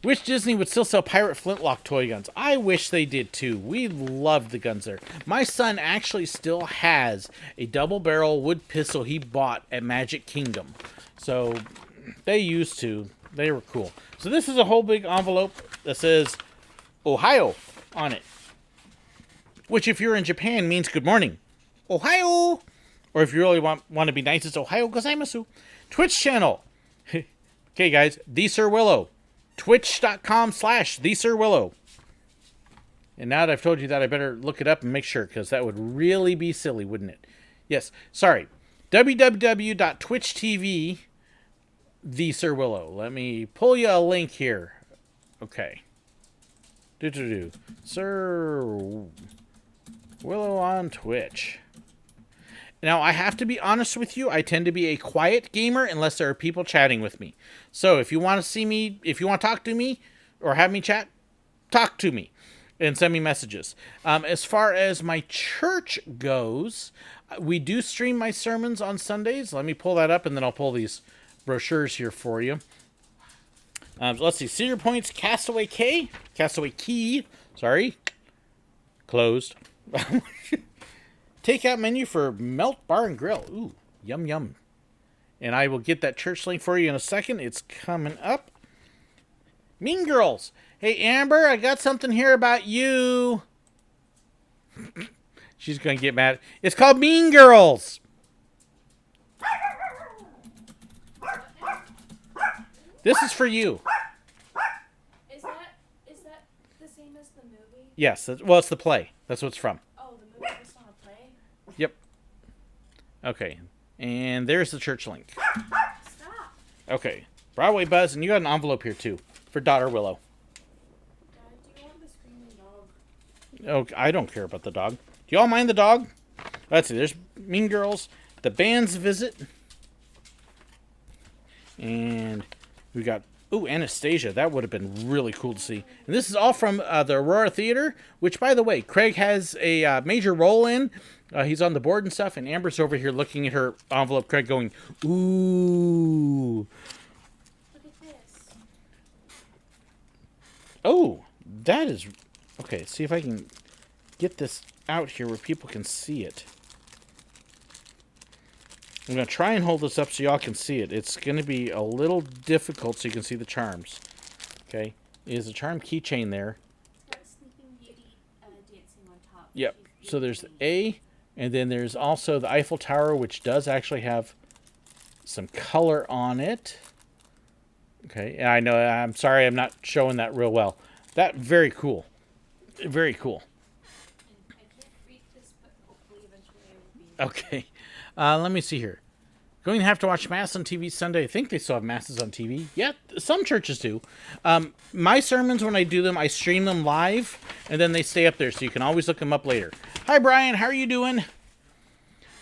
Speaker 1: Wish Disney would still sell pirate flintlock toy guns. I wish they did too. We loved the guns there. My son actually still has a double barrel wood pistol he bought at Magic Kingdom. So they used to. They were cool. So this is a whole big envelope that says Ohio on it. Which if you're in Japan means good morning. Ohio! Or if you really want to be nice, it's Ohio gozaimasu. Twitch channel. Okay guys, the Sir Willow. Twitch.com/the Sir Willow. And now that I've told you that, I better look it up and make sure, because that would really be silly, wouldn't it? Yes, sorry. www.twitch.tv the Sir Willow. Let me pull you a link here. Okay. Sir Willow on Twitch. Now, I have to be honest with you. I tend to be a quiet gamer unless there are people chatting with me. So if you want to see me, if you want to talk to me or have me chat, talk to me and send me messages. As far as my church goes, we do stream my sermons on Sundays. Let me pull that up, and then I'll pull these brochures here for you. Let's see. Cedar Point's Castaway Key. Sorry. Closed. Takeout menu for Melt Bar and Grill. Ooh, yum, yum. And I will get that church link for you in a second. It's coming up. Mean Girls. Hey, Amber, I got something here about you. She's going to get mad. It's called Mean Girls. This is for you.
Speaker 2: Is that the same as the movie?
Speaker 1: Yes. Well, it's the play. That's what it's from.
Speaker 2: Oh, the movie was not a play?
Speaker 1: Yep. Okay. And there's the church link.
Speaker 2: Stop.
Speaker 1: Okay. Broadway Buzz, and you got an envelope here, too, for daughter Willow.
Speaker 2: Dad, do you want the screaming dog?
Speaker 1: Oh, I don't care about the dog. Do y'all mind the dog? Let's see. There's Mean Girls. The band's visit. And we got... Ooh, Anastasia. That would have been really cool to see. And this is all from the Aurora Theater, which, by the way, Craig has a major role in. He's on the board and stuff, and Amber's over here looking at her envelope, Craig going, ooh.
Speaker 2: Look at this.
Speaker 1: Oh, that is... Okay, see if I can get this out here where people can see it. I'm going to try and hold this up so y'all can see it. It's going to be a little difficult so you can see the charms. Okay. Is a charm keychain there.
Speaker 2: It's got Sleeping Beauty dancing on top.
Speaker 1: Yep. So there's the A, and then there's also the Eiffel Tower, which does actually have some color on it. Okay. And I know, I'm sorry I'm not showing that real well. That, very cool. Very cool.
Speaker 2: And I can't read this, but hopefully eventually I will be.
Speaker 1: Okay. Let me see here. Going to have to watch Mass on TV Sunday. I think they still have Masses on TV. Yeah, some churches do. My sermons, when I do them, I stream them live, and then they stay up there, so you can always look them up later. Hi, Brian. How are you doing?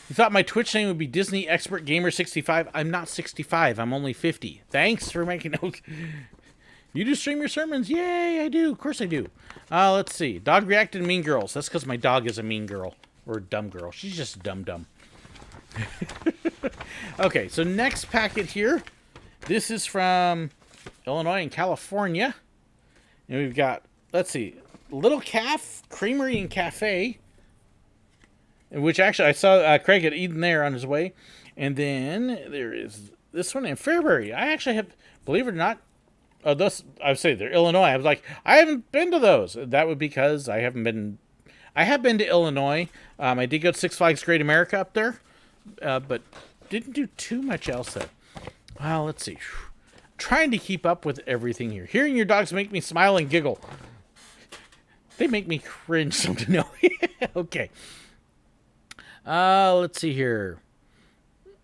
Speaker 1: You thought my Twitch name would be Disney Expert Gamer 65. I'm not 65. I'm only 50. Thanks for making notes. You do stream your sermons? Yay, I do. Of course I do. Let's see. Dog reacted to Mean Girls. That's because my dog is a mean girl. Or a dumb girl. She's just dumb. Okay, so next packet here. This is from Illinois and California. And we've got, let's see, Little Calf Creamery and Cafe. Which actually, I saw Craig had eaten there on his way. And then there is this one in Fairbury. I actually have, believe it or not, I would say they're Illinois. I was like, I haven't been to those. That would be because I haven't been. I have been to Illinois. I did go to Six Flags Great America up there, but didn't do too much else there. Well, let's see. Trying to keep up with everything here. Hearing your dogs make me smile and giggle. They make me cringe. Something to know. Okay. Let's see here.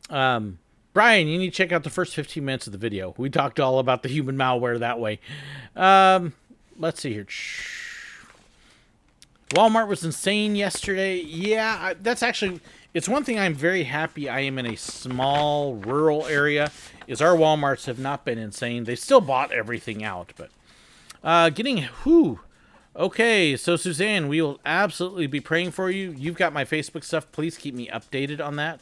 Speaker 1: Brian, you need to check out the first 15 minutes of the video. We talked all about the human malware that way. Let's see here. Walmart was insane yesterday. Yeah, that's actually... It's one thing I'm very happy I am in a small rural area, is our Walmarts have not been insane. They still bought everything out, but... Okay, so Suzanne, we will absolutely be praying for you. You've got my Facebook stuff. Please keep me updated on that.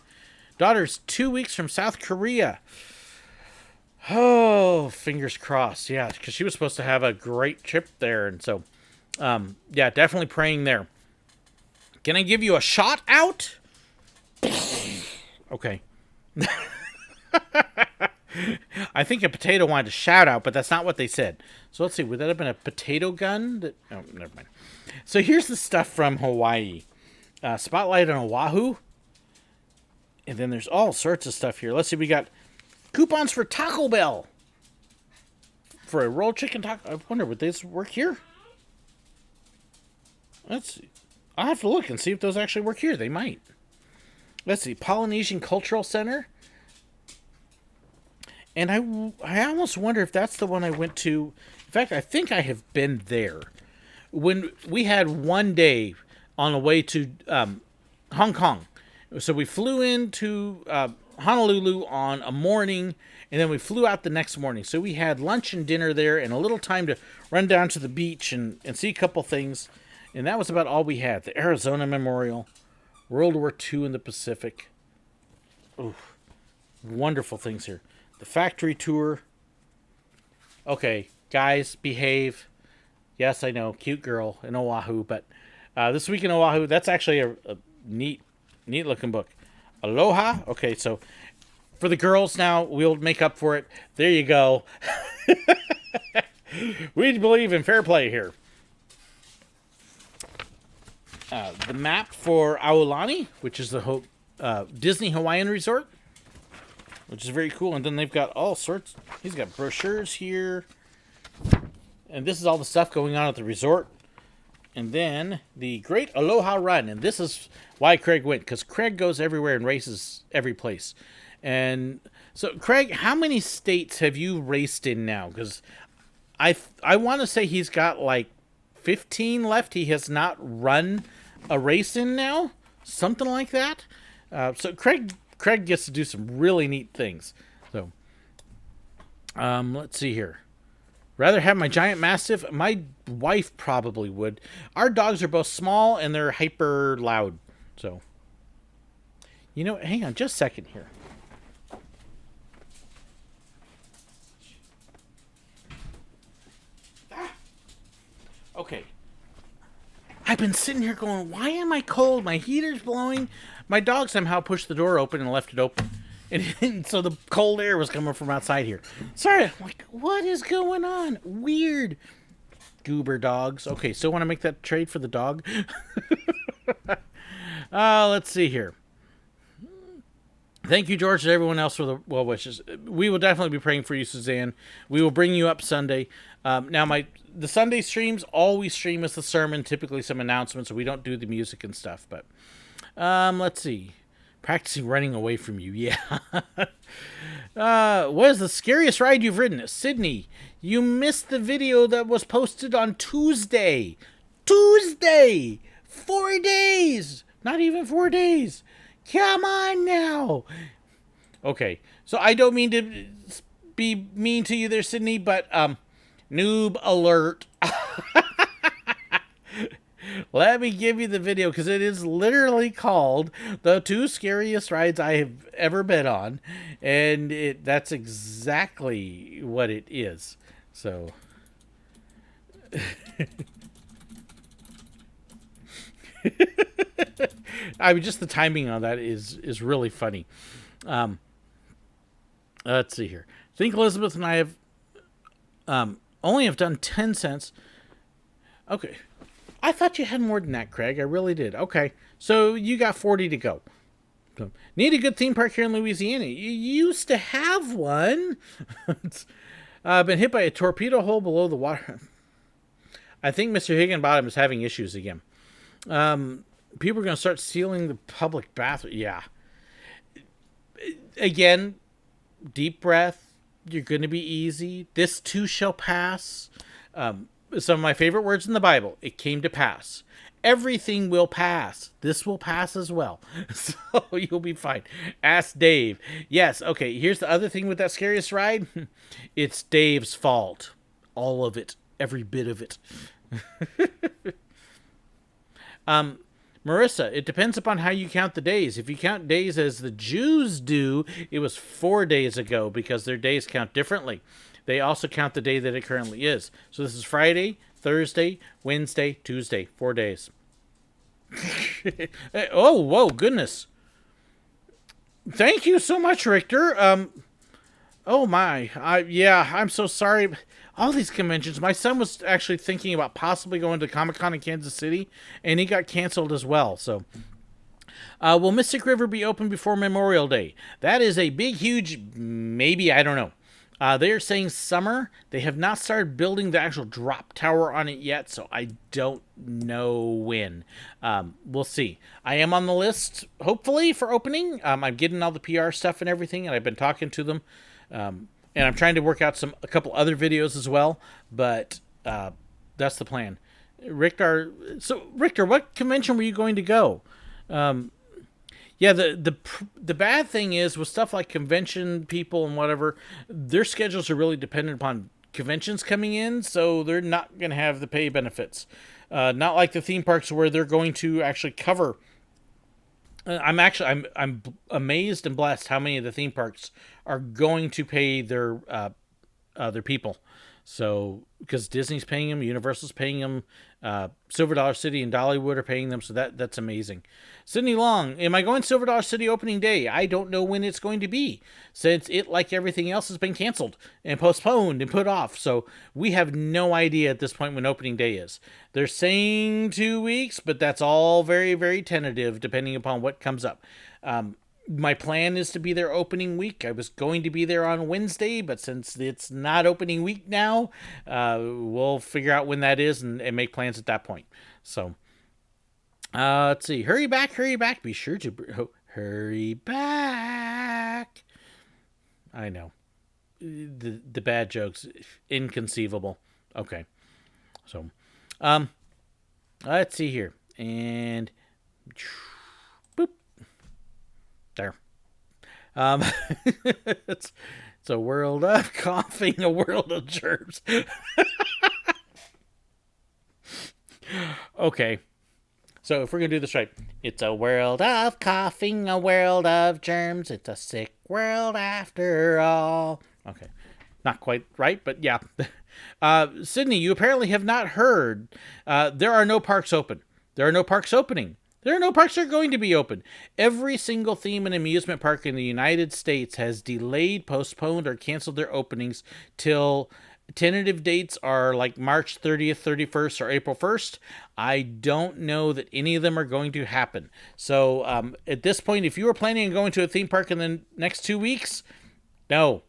Speaker 1: Daughter's 2 weeks from South Korea. Oh, fingers crossed. Yeah, because she was supposed to have a great trip there. And so, yeah, definitely praying there. Can I give you a shout out? Okay. I think a potato wanted a shout out, but that's not what they said. So let's see. Would that have been a potato gun? Oh, never mind. So here's the stuff from Hawaii. Spotlight on Oahu. And then there's all sorts of stuff here. Let's see. We got coupons for Taco Bell. For a rolled chicken taco. I wonder, would these work here? Let's see. I'll have to look and see if those actually work here. They might. Let's see. Polynesian Cultural Center. And I almost wonder if that's the one I went to. In fact, I think I have been there. When we had one day on the way to Hong Kong. So we flew into Honolulu on a morning, and then we flew out the next morning. So we had lunch and dinner there and a little time to run down to the beach and see a couple things. And that was about all we had. The Arizona Memorial, World War II in the Pacific. Ooh, wonderful things here. The factory tour. Okay, guys, behave. Yes, I know, cute girl in Oahu, but this week in Oahu, that's actually a neat looking book. Aloha. Okay, so for the girls now, we'll make up for it. There you go. We believe in fair play here. The map for Aulani, which is the Disney Hawaiian Resort, which is very cool. And then they've got all sorts. He's got brochures here. And this is all the stuff going on at the resort. And then the Great Aloha Run. And this is why Craig went, because Craig goes everywhere and races every place. And so, Craig, how many states have you raced in now? Because I want to say he's got like 15 left. He has not run a race in now. Something like that. So Craig gets to do some really neat things. So, let's see here. Rather have my giant mastiff? My wife probably would. Our dogs are both small and they're hyper loud. So, you know, hang on just a second here. Okay. I've been sitting here going, why am I cold? My heater's blowing. My dog somehow pushed the door open and left it open. And so the cold air was coming from outside here. Sorry, I'm like, what is going on? Weird. Goober dogs. Okay, still want to make that trade for the dog? Let's see here. Thank you, George, and everyone else for the well wishes. We will definitely be praying for you, Suzanne. We will bring you up Sunday. Now, the Sunday streams, all we stream is the sermon, typically some announcements, so we don't do the music and stuff. But let's see. Practicing running away from you, yeah. What is the scariest ride you've ridden? Sydney, you missed the video that was posted on Tuesday. 4 days! Not even 4 days. Come on now. Okay, so I don't mean to be mean to you there, Sydney, but noob alert. Let me give you the video, because it is literally called The 2 Scariest Rides I Have Ever Been On. And that's exactly what it is. So. I mean, just the timing on that is really funny. Let's see here. I think Elizabeth and I have only have done 10 cents. Okay. I thought you had more than that, Craig. I really did. Okay. So you got 40 to go. So, need a good theme park here in Louisiana. You used to have one. Been hit by a torpedo hole below the water. I think Mr. Higginbottom is having issues again. People are going to start sealing the public bathroom. Yeah. Again, deep breath. You're going to be easy. This too shall pass. Some of my favorite words in the Bible. It came to pass. Everything will pass. This will pass as well. So you'll be fine. Ask Dave. Yes, okay, here's the other thing with that scariest ride. It's Dave's fault. All of it. Every bit of it. Marissa, it depends upon how you count the days. If you count days as the Jews do, it was 4 days ago because their days count differently. They also count the day that it currently is. So this is Friday, Thursday, Wednesday, Tuesday. 4 days. Oh, whoa, goodness. Thank you so much, Richter. Oh my. Yeah, I'm so sorry. All these conventions. My son was actually thinking about possibly going to Comic-Con in Kansas City, and he got canceled as well. So, will Mystic River be open before Memorial Day? That is a big, huge maybe. I don't know. They are saying summer. They have not started building the actual drop tower on it yet, so I don't know when. We'll see. I am on the list, hopefully, for opening. I'm getting all the PR stuff and everything, and I've been talking to them. And I'm trying to work out a couple other videos as well, but that's the plan. Richter, what convention were you going to go? Yeah, the bad thing is with stuff like convention people and whatever, their schedules are really dependent upon conventions coming in, so they're not going to have the pay benefits. Not like the theme parks where they're going to actually cover. I'm amazed and blessed how many of the theme parks are going to pay their people. So because Disney's paying them, Universal's paying them, Silver Dollar City and Dollywood are paying them, so that's amazing. Sydney Long, am I going Silver Dollar City opening day? I don't know when it's going to be, since it, like everything else, has been canceled and postponed and put off. So we have no idea at this point when opening day is. They're saying 2 weeks, but that's all very, very tentative, depending upon what comes up. My plan is to be there opening week. I was going to be there on Wednesday, but since it's not opening week now, we'll figure out when that is and make plans at that point. So, let's see. Hurry back. Be sure to hurry back. I know. The bad jokes, inconceivable. Okay. So, let's see here. And boop. There. It's a world of coughing, a world of germs. Okay. So if we're going to do this right, it's a world of coughing, a world of germs. It's a sick world after all. Okay. Not quite right, but yeah. Sydney, you apparently have not heard. There are no parks open. There are no parks opening. There are no parks that are going to be open. Every single theme and amusement park in the United States has delayed, postponed, or canceled their openings till tentative dates are like March 30th, 31st, or April 1st. I don't know that any of them are going to happen. So at this point, if you were planning on going to a theme park in the next 2 weeks, no,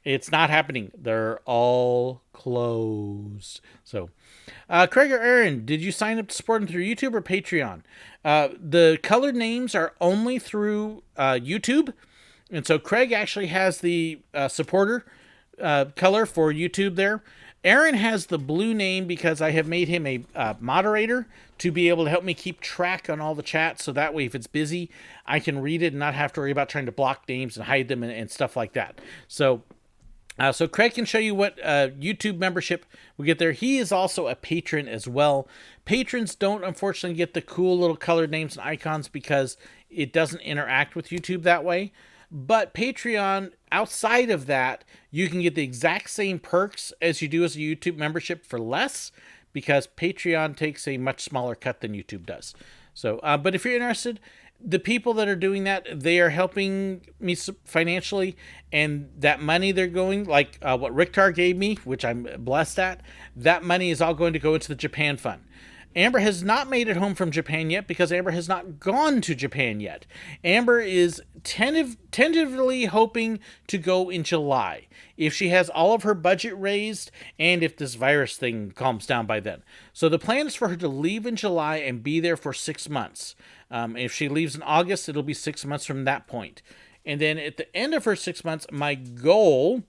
Speaker 1: it's not happening. They're all closed. So, Craig or Aaron, did you sign up to support them through YouTube or Patreon? The colored names are only through YouTube. And so Craig actually has the supporter color for YouTube there. Aaron has the blue name because I have made him a moderator to be able to help me keep track on all the chats. So that way, if it's busy, I can read it and not have to worry about trying to block names and hide them and stuff like that. So Craig can show you what YouTube membership we get there. He is also a patron as well. Patrons don't, unfortunately, get the cool little colored names and icons because it doesn't interact with YouTube that way. But Patreon, outside of that, you can get the exact same perks as you do as a YouTube membership for less because Patreon takes a much smaller cut than YouTube does. So, but if you're interested, the people that are doing that, they are helping me financially, and that money they're going, like what Richter gave me, which I'm blessed at, that money is all going to go into the Japan fund. Amber has not made it home from Japan yet because Amber has not gone to Japan yet. Amber is tentatively hoping to go in July if she has all of her budget raised and if this virus thing calms down by then. So the plan is for her to leave in July and be there for 6 months. If she leaves in August, it'll be 6 months from that point. And then at the end of her 6 months, my goal,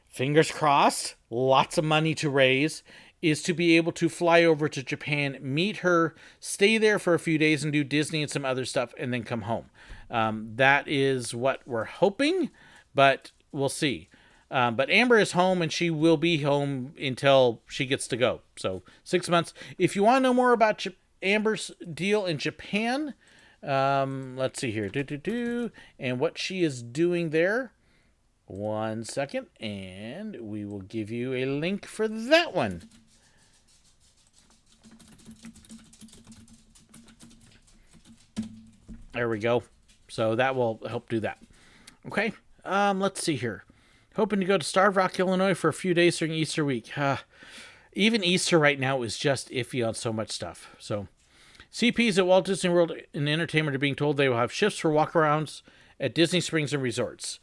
Speaker 1: fingers crossed, lots of money to raise, is to be able to fly over to Japan, meet her, stay there for a few days and do Disney and some other stuff, and then come home. That is what we're hoping, but we'll see. But Amber is home, and she will be home until she gets to go. So 6 months. If you want to know more about Amber's deal in Japan. Let's see here. And what she is doing there. 1 second, and we will give you a link for that one. There we go. So that will help do that. Okay. Let's see here. Hoping to go to Starved Rock, Illinois for a few days during Easter week. Even Easter right now is just iffy on so much stuff. So CPs at Walt Disney World and Entertainment are being told they will have shifts for walkarounds at Disney Springs and resorts.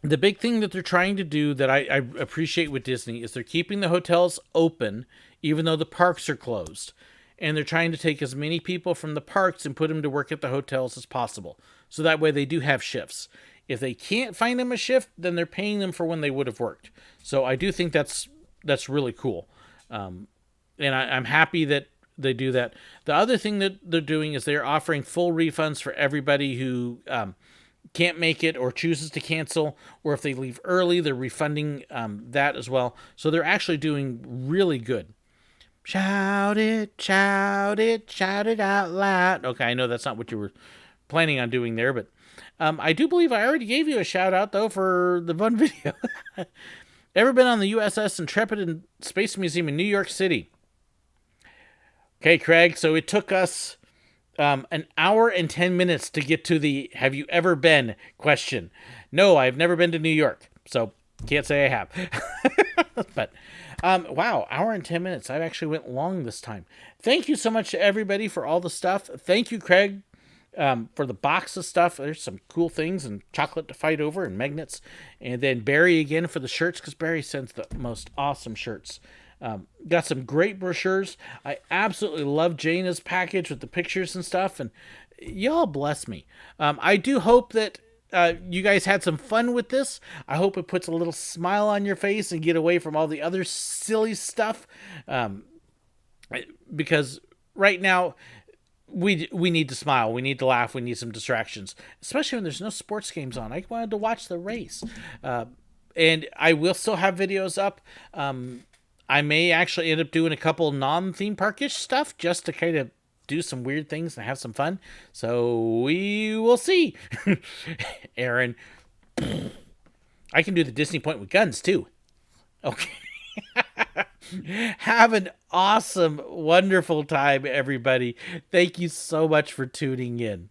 Speaker 1: The big thing that they're trying to do that I appreciate with Disney is they're keeping the hotels open even though the parks are closed. And they're trying to take as many people from the parks and put them to work at the hotels as possible. So that way they do have shifts. If they can't find them a shift, then they're paying them for when they would have worked. So I do think that's really cool. And I'm happy that they do that. The other thing that they're doing is they're offering full refunds for everybody who can't make it or chooses to cancel, or if they leave early, they're refunding that as well. So they're actually doing really good. Shout it, shout it, shout it out loud. Okay, I know that's not what you were planning on doing there, but I do believe I already gave you a shout out, though, for the one video. Ever been on the USS Intrepid and Space Museum in New York City? Okay, Craig, so it took us an hour and 10 minutes to get to the have you ever been question. No, I've never been to New York, so can't say I have. But wow, hour and 10 minutes. I actually went long this time. Thank you so much to everybody for all the stuff. Thank you, Craig, for the box of stuff. There's some cool things and chocolate to fight over and magnets. And then Barry again for the shirts, because Barry sends the most awesome shirts. Got some great brochures. I absolutely love Jana's package with the pictures and stuff. And y'all bless me. I do hope that you guys had some fun with this. I hope it puts a little smile on your face and get away from all the other silly stuff. Because right now, we need to smile. We need to laugh. We need some distractions, especially when there's no sports games on. I wanted to watch the race. And I will still have videos up. I may actually end up doing a couple non-theme parkish stuff just to kind of do some weird things and have some fun. So we will see. Aaron, I can do the Disney point with guns too. Okay. Have an awesome, wonderful time, everybody. Thank you so much for tuning in.